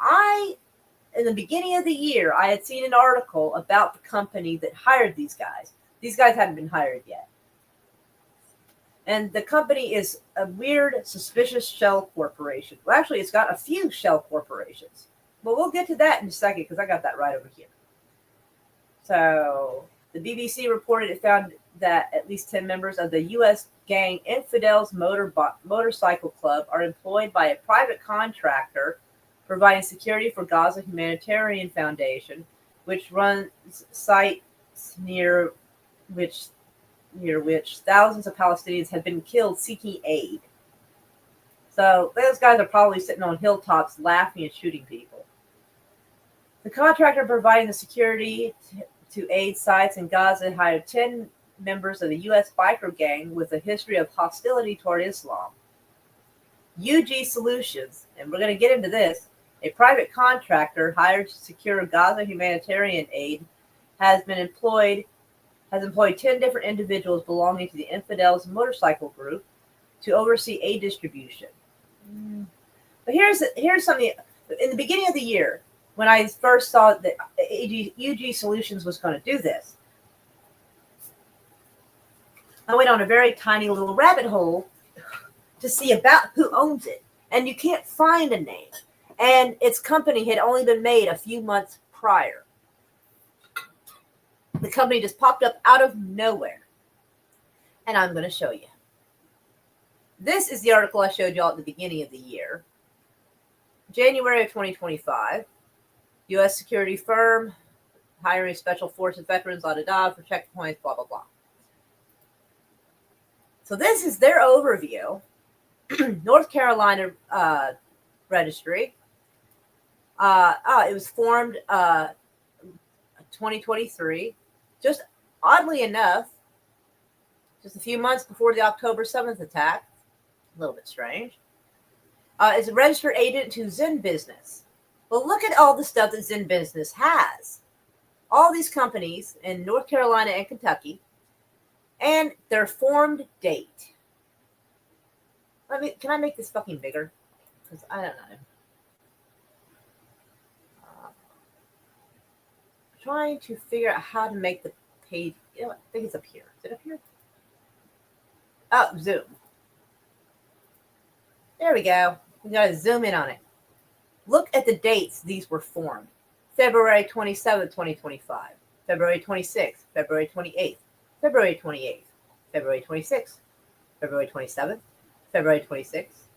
in the beginning of the year, I had seen an article about the company that hired these guys. These guys hadn't been hired yet. And the company is a weird, suspicious shell corporation. Well, actually, it's got a few shell corporations. But we'll get to that in a second because I got that right over here. So, the BBC reported it found that at least 10 members of the U.S. gang Infidels Motorcycle Club are employed by a private contractor providing security for Gaza Humanitarian Foundation, which runs sites near which thousands of Palestinians have been killed seeking aid. So those guys are probably sitting on hilltops laughing and shooting people. The contractor providing the security to aid sites in Gaza hired 10 members of the U.S. biker gang with a history of hostility toward Islam. UG Solutions, and we're going to get into this, a private contractor hired to secure Gaza humanitarian aid, has employed 10 different individuals belonging to the Infidels motorcycle group to oversee aid distribution. But here's something. In the beginning of the year, when I first saw that UG Solutions was going to do this, I went on a very tiny little rabbit hole to see about who owns it. And you can't find a name. And its company had only been made a few months prior. The company just popped up out of nowhere. And I'm going to show you. This is the article I showed y'all at the beginning of the year. January of 2025. U.S. security firm hiring special forces veterans, for checkpoints, blah, blah, blah. So this is their overview. North Carolina registry. It was formed 2023. Just oddly enough, just a few months before the October 7th attack. A little bit strange. Is a registered agent to Zen Business. Well, look at all the stuff that Zen Business has. All these companies in North Carolina and Kentucky, and their formed date. Can I make this fucking bigger? Because I don't know. Trying to figure out how to make the page. I think it's up here. Is it up here? Oh, zoom. There we go. We gotta zoom in on it. Look at the dates these were formed. February 27th, 2025. February 26th. February 28th. February 28th. February 26th. February 27th. February 26th.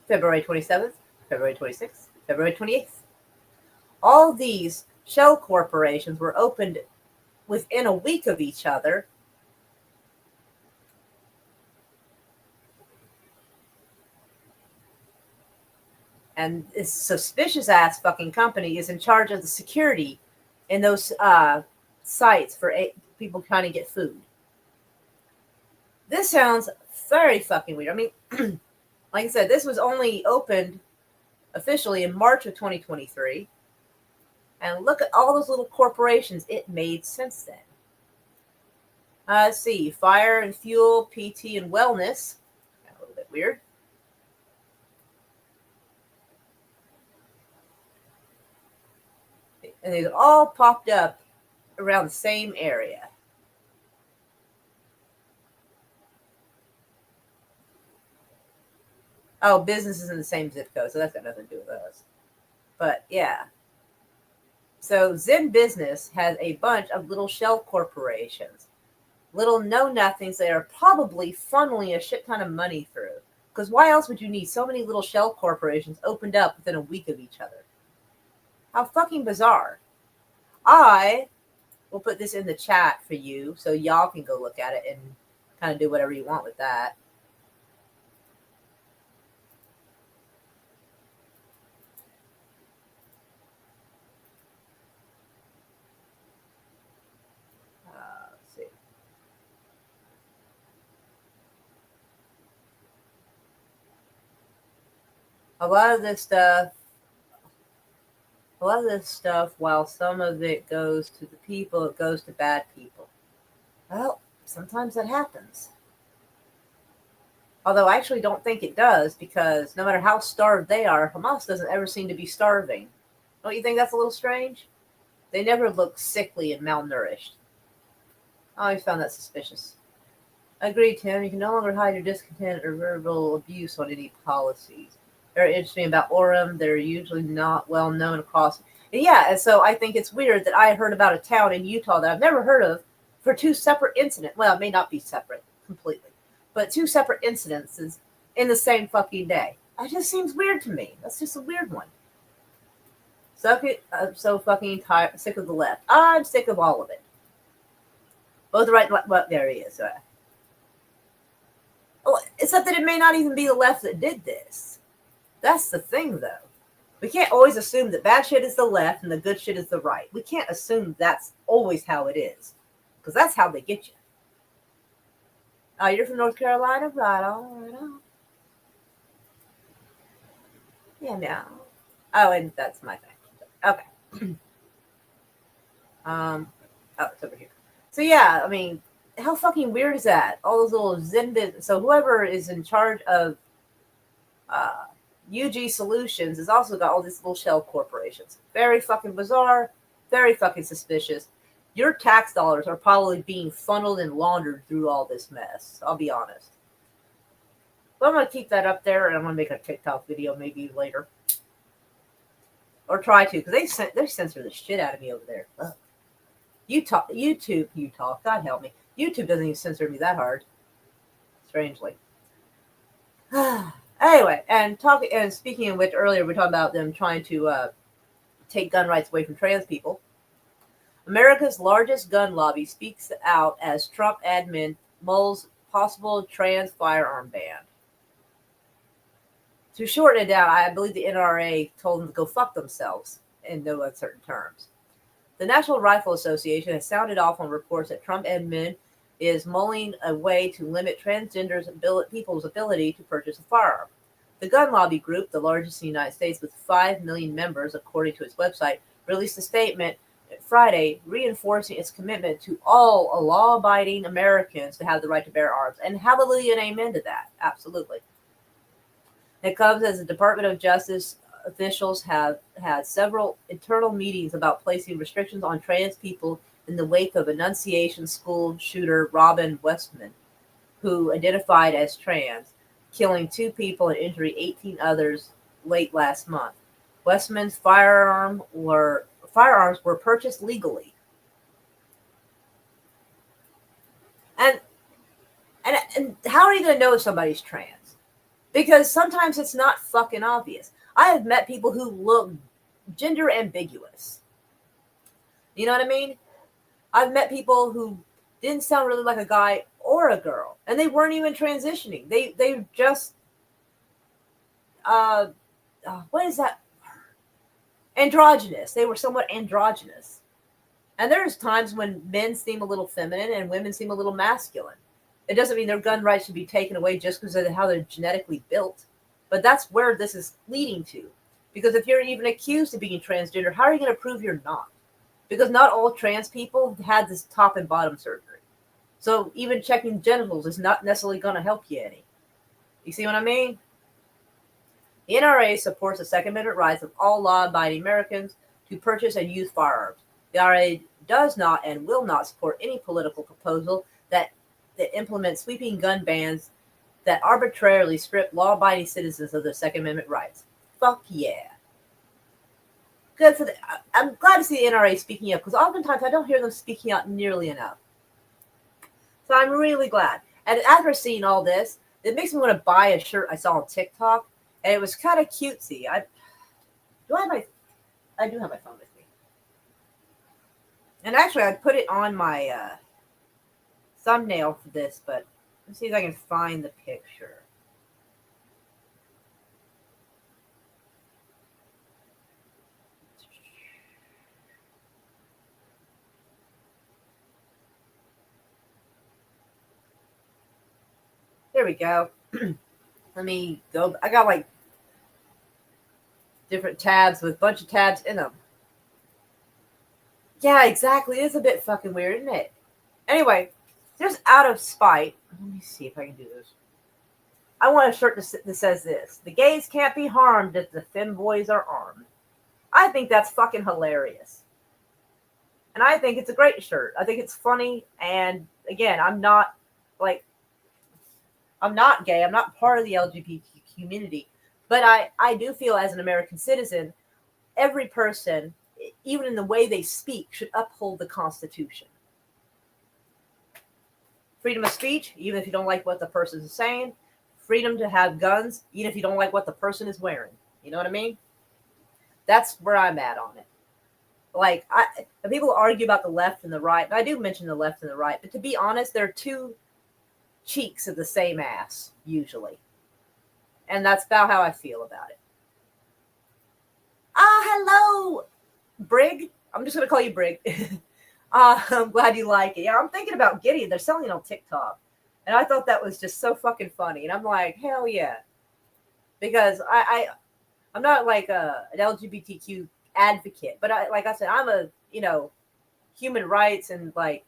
February 27th. February 26th. February 28th. All these shell corporations were opened within a week of each other. And this suspicious ass fucking company is in charge of the security in those sites for people trying to get food. This sounds very fucking weird. I mean, like I said, this was only opened officially in March of 2023. And look at all those little corporations it made since then. Let's see. Fire and fuel, PT and wellness. A little bit weird. And they've all popped up around the same area. Oh, businesses in the same zip code, so that's got nothing to do with us. But yeah. So Zen Business has a bunch of little shell corporations. Little know-nothings that are probably funneling a shit ton of money through. Because why else would you need so many little shell corporations opened up within a week of each other? How fucking bizarre. I will put this in the chat for you so y'all can go look at it and kind of do whatever you want with that. Let's see. A lot of this stuff, while some of it goes to the people, it goes to bad people. Well, sometimes that happens. Although I actually don't think it does, because no matter how starved they are, Hamas doesn't ever seem to be starving. Don't you think that's a little strange? They never look sickly and malnourished. I always found that suspicious. I agree, Tim. You can no longer hide your discontent or verbal abuse on any policies. Very interesting about Orem. They're usually not well known across. And so I think it's weird that I heard about a town in Utah that I've never heard of for two separate incidents. Well, it may not be separate completely, but two separate incidences in the same fucking day. That just seems weird to me. That's just a weird one. I'm so fucking tired, sick of the left. I'm sick of all of it. Both the right and left. Well, there he is. Except that it may not even be the left that did this. That's the thing, though. We can't always assume that bad shit is the left and the good shit is the right. We can't assume that's always how it is, because that's how they get you. Oh, you're from North Carolina? Right on, right on. Yeah, no. Oh, and that's my thing. Okay. Oh, it's over here. So yeah, I mean, how fucking weird is that? All those little Zen business. So whoever is in charge of UG Solutions has also got all these little shell corporations. Very fucking bizarre. Very fucking suspicious. Your tax dollars are probably being funneled and laundered through all this mess. I'll be honest. But I'm going to keep that up there, and I'm going to make a TikTok video maybe later. Or try to, because they censor the shit out of me over there. Ugh. YouTube, God help me. YouTube doesn't even censor me that hard. Strangely. Anyway, and speaking of which, earlier we talked about them trying to take gun rights away from trans people. America's largest gun lobby speaks out as Trump admin mulls possible trans firearm ban. To shorten it down, I believe the NRA told them to go fuck themselves in no uncertain terms. The National Rifle Association has sounded off on reports that Trump admin is mulling a way to limit transgender people's ability to purchase a firearm. The gun lobby group, the largest in the United States with 5 million members, according to its website, released a statement Friday reinforcing its commitment to all law-abiding Americans to have the right to bear arms. And hallelujah and amen to that. Absolutely. It comes as the Department of Justice officials have had several internal meetings about placing restrictions on trans people in the wake of Annunciation school shooter Robin Westman, who identified as trans, killing 2 people and injuring 18 others late last month. Westman's firearms were purchased legally. And how are you going to know if somebody's trans? Because sometimes it's not fucking obvious. I have met people who look gender ambiguous. You know what I mean? I've met people who didn't sound really like a guy or a girl, and they weren't even transitioning. They just what is that? Androgynous. They were somewhat androgynous. And there's times when men seem a little feminine and women seem a little masculine. It doesn't mean their gun rights should be taken away just because of how they're genetically built. But that's where this is leading to. Because if you're even accused of being transgender, how are you going to prove you're not? Because not all trans people had this top and bottom surgery. So even checking genitals is not necessarily going to help you any. You see what I mean? The NRA supports the Second Amendment rights of all law-abiding Americans to purchase and use firearms. The NRA does not and will not support any political proposal that implements sweeping gun bans that arbitrarily strip law-abiding citizens of their Second Amendment rights. Fuck yeah. Good for I'm glad to see the NRA speaking up, because oftentimes I don't hear them speaking out nearly enough. So I'm really glad. And after seeing all this, it makes me want to buy a shirt I saw on TikTok, and it was kind of cutesy. I do have my phone with me. And actually, I put it on my thumbnail for this, but let's see if I can find the picture. There we go. Let me go. I got like different tabs with a bunch of tabs in them. Yeah, exactly. It's a bit fucking weird, isn't it? Anyway, just out of spite, let me see if I can do this. I want a shirt that says this: the gays can't be harmed if the femboys are armed. I think that's fucking hilarious. And I think it's a great shirt. I think it's funny. And again, I'm not gay. I'm not part of the LGBT community. But I do feel as an American citizen, every person, even in the way they speak, should uphold the Constitution. Freedom of speech, even if you don't like what the person is saying. Freedom to have guns, even if you don't like what the person is wearing. You know what I mean? That's where I'm at on it. Like, people argue about the left and the right, and I do mention the left and the right, but to be honest, they're two cheeks of the same ass, usually. And that's about how I feel about it. Hello, Brig. I'm just gonna call you Brig. I'm glad you like it. Yeah, I'm thinking about getting it. They're selling it on TikTok, and I thought that was just so fucking funny. And I'm like, hell yeah, because I'm not like an LGBTQ advocate, but like I said, I'm a human rights and like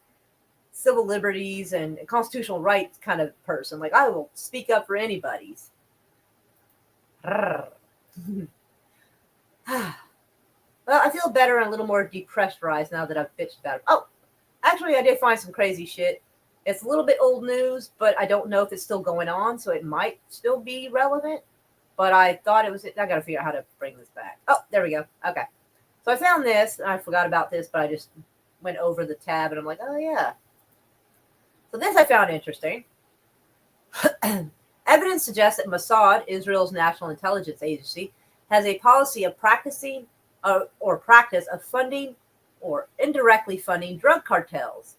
civil liberties and constitutional rights kind of person. Like I will speak up for anybody's. Well, I feel better and a little more depressurized now that I've bitched about it. Oh, actually, I did find some crazy shit. It's a little bit old news, but I don't know if it's still going on, so it might still be relevant. But I thought it was. I got to figure out how to bring this back. Oh, there we go. Okay. So I found this, and I forgot about this, but I just went over the tab, and I'm like, oh, yeah. So this I found interesting. Evidence suggests that Mossad, Israel's national intelligence agency, has a policy of practicing or practice of funding or indirectly funding drug cartels.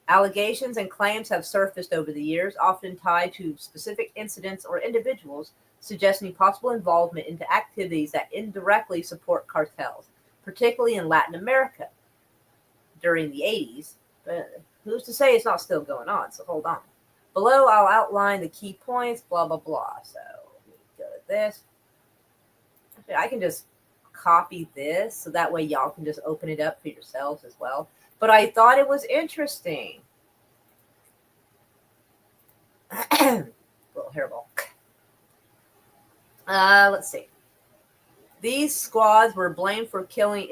Allegations and claims have surfaced over the years, often tied to specific incidents or individuals, suggesting possible involvement into activities that indirectly support cartels, particularly in Latin America during the 80s. But who's to say it's not still going on? So hold on. Below, I'll outline the key points, blah, blah, blah. So let me go to this. I can just copy this so that way y'all can just open it up for yourselves as well. But I thought it was interesting. Little hairball. Let's see. These squads were blamed for killing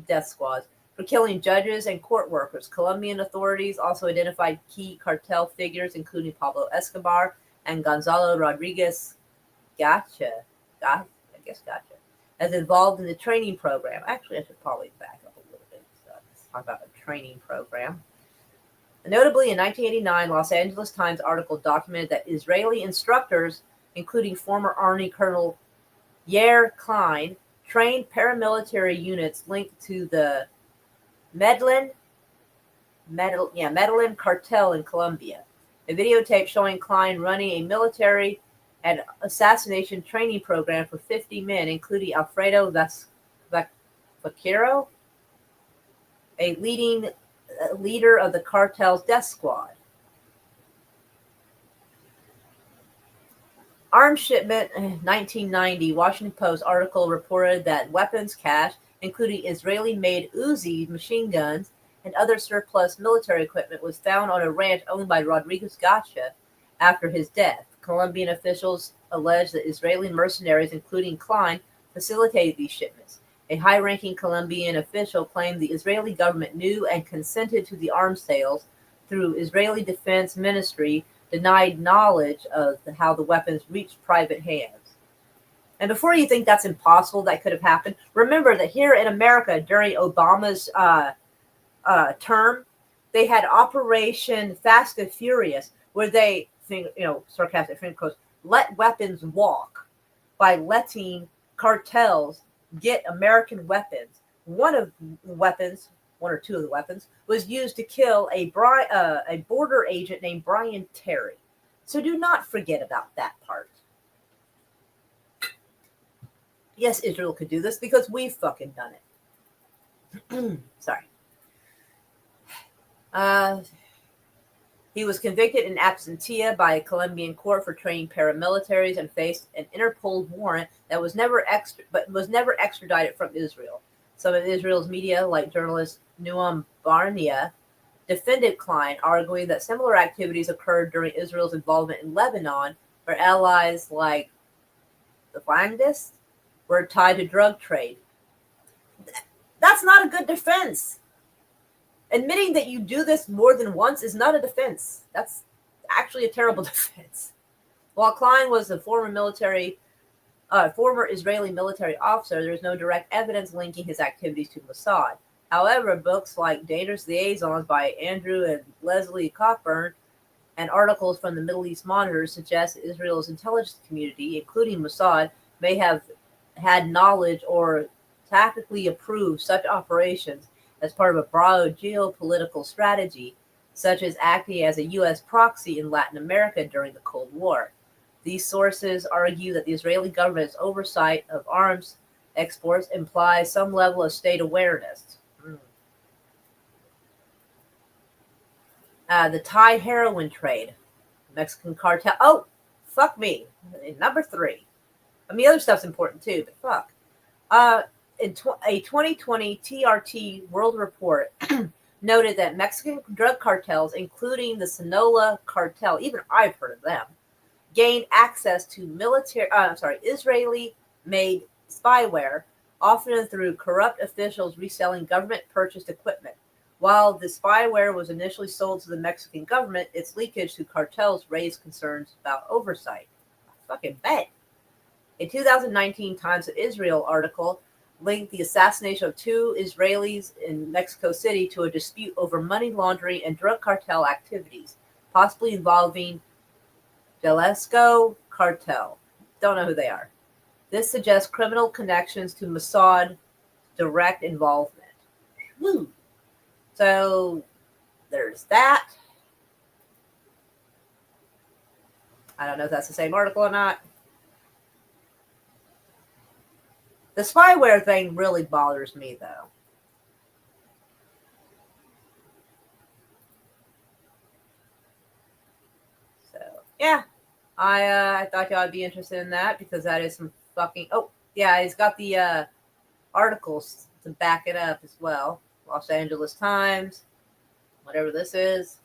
death squads for killing judges and court workers. Colombian authorities also identified key cartel figures, including Pablo Escobar and Gonzalo Rodriguez Gacha, as involved in the training program. Actually, I should probably back up a little bit. So let's talk about the training program. Notably, in 1989, Los Angeles Times article documented that Israeli instructors, including former Army Colonel Yair Klein, trained paramilitary units linked to the Medellin cartel in Colombia. A videotape showing Klein running a military and assassination training program for 50 men, including Alfredo Vaquero, a leader of the cartel's death squad. Arms shipment, 1990, Washington Post article reported that weapons cache, including Israeli-made Uzi machine guns and other surplus military equipment, was found on a ranch owned by Rodriguez Gacha after his death. Colombian officials alleged that Israeli mercenaries, including Klein, facilitated these shipments. A high-ranking Colombian official claimed the Israeli government knew and consented to the arms sales through Israeli Defense Ministry, denied knowledge of how the weapons reached private hands. And before you think that's impossible, that could have happened, remember that here in America during Obama's term, they had Operation Fast and Furious, where they, sarcastic finger quotes, let weapons walk by letting cartels get American weapons. One or two of the weapons, was used to kill a border agent named Brian Terry. So do not forget about that part. Yes, Israel could do this because we've fucking done it. Sorry. He was convicted in absentia by a Colombian court for training paramilitaries and faced an Interpol warrant that was never extradited from Israel. Some of Israel's media, like journalist Noam Barnea, defended Klein, arguing that similar activities occurred during Israel's involvement in Lebanon, where allies like the Falangists were tied to drug trade. That's not a good defense. Admitting that you do this more than once is not a defense. That's actually a terrible defense. While Klein was a former Israeli military officer, there is no direct evidence linking his activities to Mossad. However, books like Dangerous Liaisons by Andrew and Leslie Cockburn and articles from the Middle East Monitor suggest that Israel's intelligence community, including Mossad, may have had knowledge or tactically approved such operations as part of a broad geopolitical strategy, such as acting as a U.S. proxy in Latin America during the Cold War. These sources argue that the Israeli government's oversight of arms exports implies some level of state awareness. The Thai heroin trade, Mexican cartel. Oh, fuck me. Number 3. I mean, other stuff's important too, but fuck. A 2020 TRT World Report noted that Mexican drug cartels, including the Sinaloa cartel, even I've heard of them, gained access to Israeli-made spyware, often through corrupt officials reselling government-purchased equipment. While the spyware was initially sold to the Mexican government, its leakage to cartels raised concerns about oversight. I fucking bet. A 2019 Times of Israel article linked the assassination of 2 Israelis in Mexico City to a dispute over money laundering and drug cartel activities, possibly involving Jalisco cartel. Don't know who they are. This suggests criminal connections to Mossad direct involvement. Woo. So there's that. I don't know if that's the same article or not. The spyware thing really bothers me, though. So, yeah. I thought y'all would be interested in that because that is some fucking... Oh, yeah, he's got the articles to back it up as well. Los Angeles Times, whatever this is.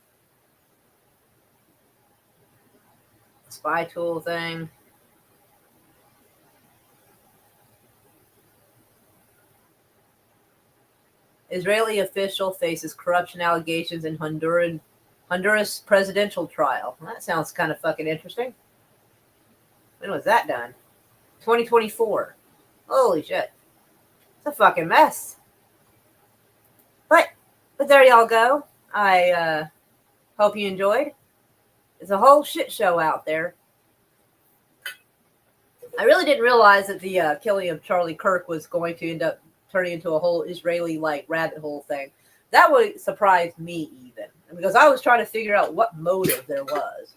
Spy tool thing. Israeli official faces corruption allegations in Honduras presidential trial. Well, that sounds kind of fucking interesting. When was that done? 2024. Holy shit. It's a fucking mess. But there y'all go. I hope you enjoyed. It's a whole shit show out there. I really didn't realize that the killing of Charlie Kirk was going to end up turning into a whole Israeli rabbit hole thing. That would surprise me even, because I was trying to figure out what motive there was.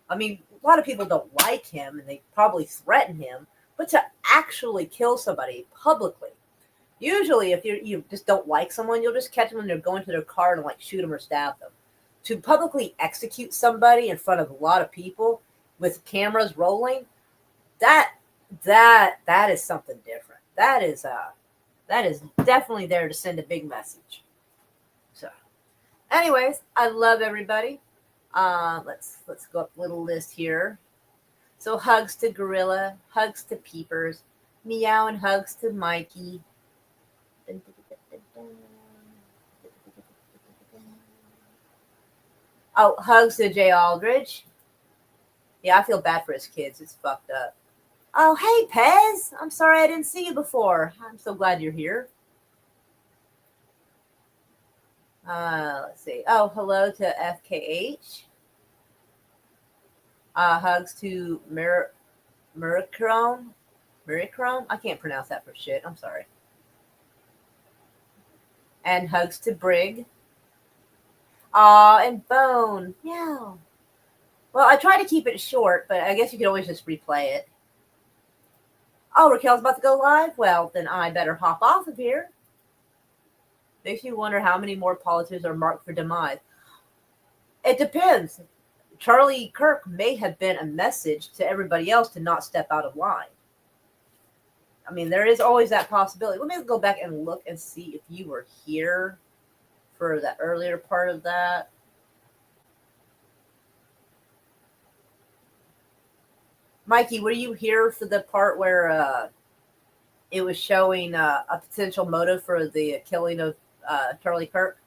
I mean, a lot of people don't like him and they probably threaten him, but to actually kill somebody publicly, usually if you just don't like someone, you'll just catch them when they're going to their car and shoot them or stab them. To publicly execute somebody in front of a lot of people with cameras rolling, that is something different. That is definitely there to send a big message. So, anyways, I love everybody. Let's go up a little list here. So hugs to Gorilla, hugs to Peepers, meow and hugs to Mikey. Oh, hugs to Jay Aldridge. Yeah, I feel bad for his kids. It's fucked up. Oh, hey, Pez. I'm sorry I didn't see you before. I'm so glad you're here. Let's see. Oh, hello to FKH. Hugs to Murichrome. I can't pronounce that for shit. I'm sorry. And hugs to Brig. Aw, and Bone. Meow. Well, I try to keep it short, but I guess you can always just replay it. Oh, Raquel's about to go live? Well, then I better hop off of here. Makes you wonder how many more politicians are marked for demise. It depends. Charlie Kirk may have been a message to everybody else to not step out of line. I mean, there is always that possibility. Let me go back and look and see if you were here for the earlier part of that. Mikey, were you here for the part where it was showing a potential motive for the killing of Charlie Kirk?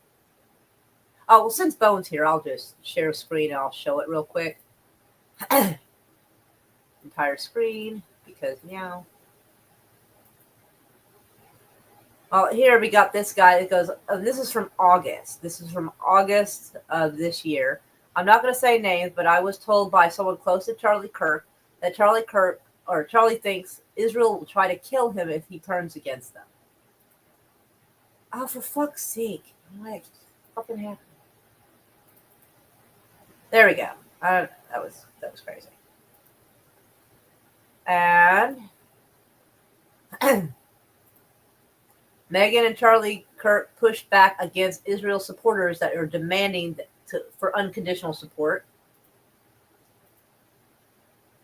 Oh, well, since Bone's here, I'll just share a screen and I'll show it real quick. Entire screen, because meow. Well, here we got this guy that goes, this is from August. This is from August of this year. I'm not going to say names, but I was told by someone close to Charlie Kirk that Charlie thinks Israel will try to kill him if he turns against them. Oh, for fuck's sake. What fucking happened? There we go. That was crazy. And Meghan and Charlie Kirk pushed back against Israel supporters that are demanding for unconditional support.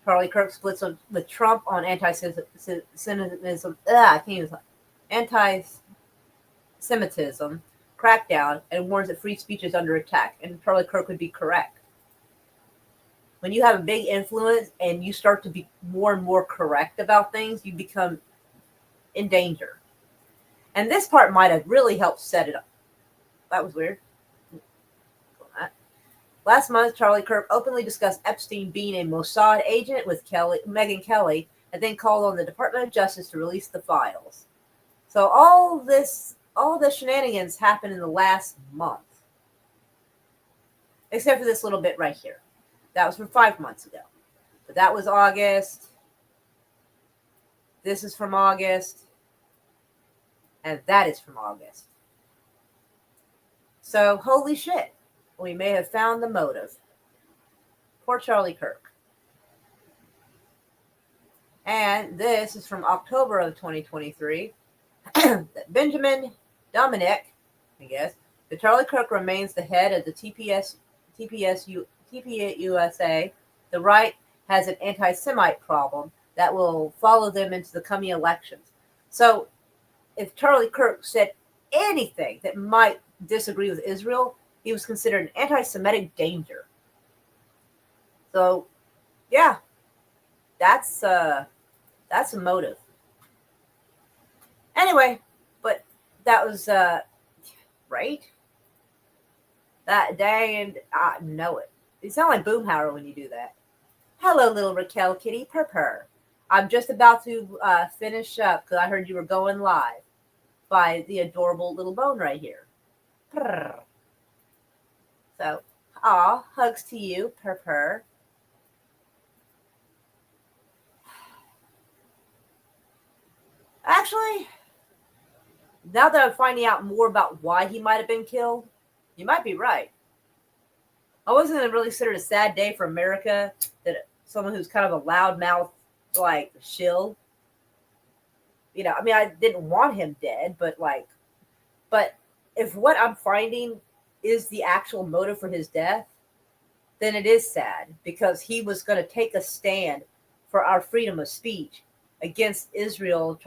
Charlie Kirk splits with Trump on anti-Semitism. Anti-Semitism crackdown and warns that free speech is under attack. And Charlie Kirk would be correct. When you have a big influence and you start to be more and more correct about things, you become in danger. And this part might have really helped set it up. That was weird. Last month, Charlie Kirk openly discussed Epstein being a Mossad agent with Megyn Kelly, and then called on the Department of Justice to release the files. So all the shenanigans happened in the last month, except for this little bit right here. That was from 5 months ago, but that was August. This is from August, and that is from August. So holy shit. We may have found the motive. Poor Charlie Kirk. And this is from October of 2023. Benjamin Dominic, I guess, the Charlie Kirk remains the head of the TPUSA. The right has an anti-Semite problem that will follow them into the coming elections. So if Charlie Kirk said anything that might disagree with Israel, he was considered an anti-Semitic danger. So, yeah, that's a motive. Anyway, but that was right. That day, and I know it. You sound like Boomhauer when you do that. Hello, little Raquel Kitty Purr. I'm just about to finish up because I heard you were going live by the adorable little bone right here. Purr. So, hugs to you, Purr. Actually, now that I'm finding out more about why he might have been killed, you might be right. I wasn't going to really consider it a sad day for America that someone who's kind of a loudmouth, like, shill. You know, I mean, I didn't want him dead, but if what I'm finding is the actual motive for his death, then it is sad because he was going to take a stand for our freedom of speech against Israel,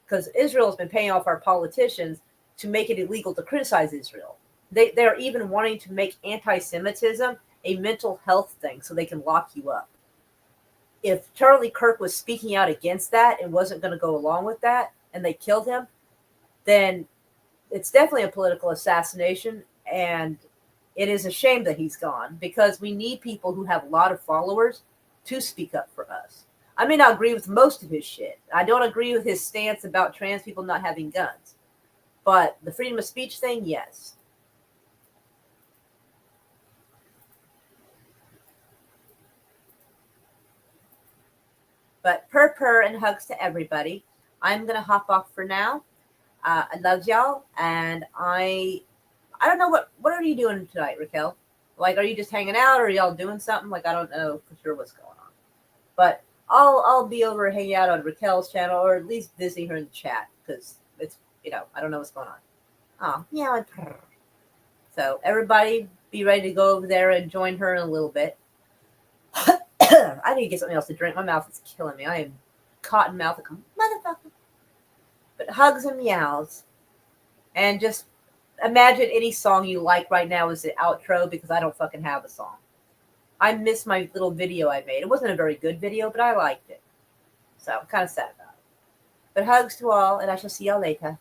because Israel has been paying off our politicians to make it illegal to criticize Israel. They're even wanting to make anti-Semitism a mental health thing so they can lock you up. If Charlie Kirk was speaking out against that and wasn't going to go along with that, and they killed him, then it's definitely a political assassination, and it is a shame that he's gone because we need people who have a lot of followers to speak up for us. I may not agree with most of his shit. I don't agree with his stance about trans people not having guns. But the freedom of speech thing, yes. But purr and hugs to everybody. I'm going to hop off for now. I love y'all, and I don't know what are you doing tonight, Raquel? Like, are you just hanging out, or are y'all doing something? Like, I don't know for sure what's going on, but I'll be over hanging out on Raquel's channel, or at least visiting her in the chat because it's I don't know what's going on. Oh yeah, so everybody be ready to go over there and join her in a little bit. I need to get something else to drink. My mouth is killing me. I am cotton mouth, motherfucker. But hugs and meows. And just imagine any song you like right now as the outro because I don't fucking have a song. I missed my little video I made. It wasn't a very good video, but I liked it. So I'm kind of sad about it. But hugs to all, and I shall see y'all later.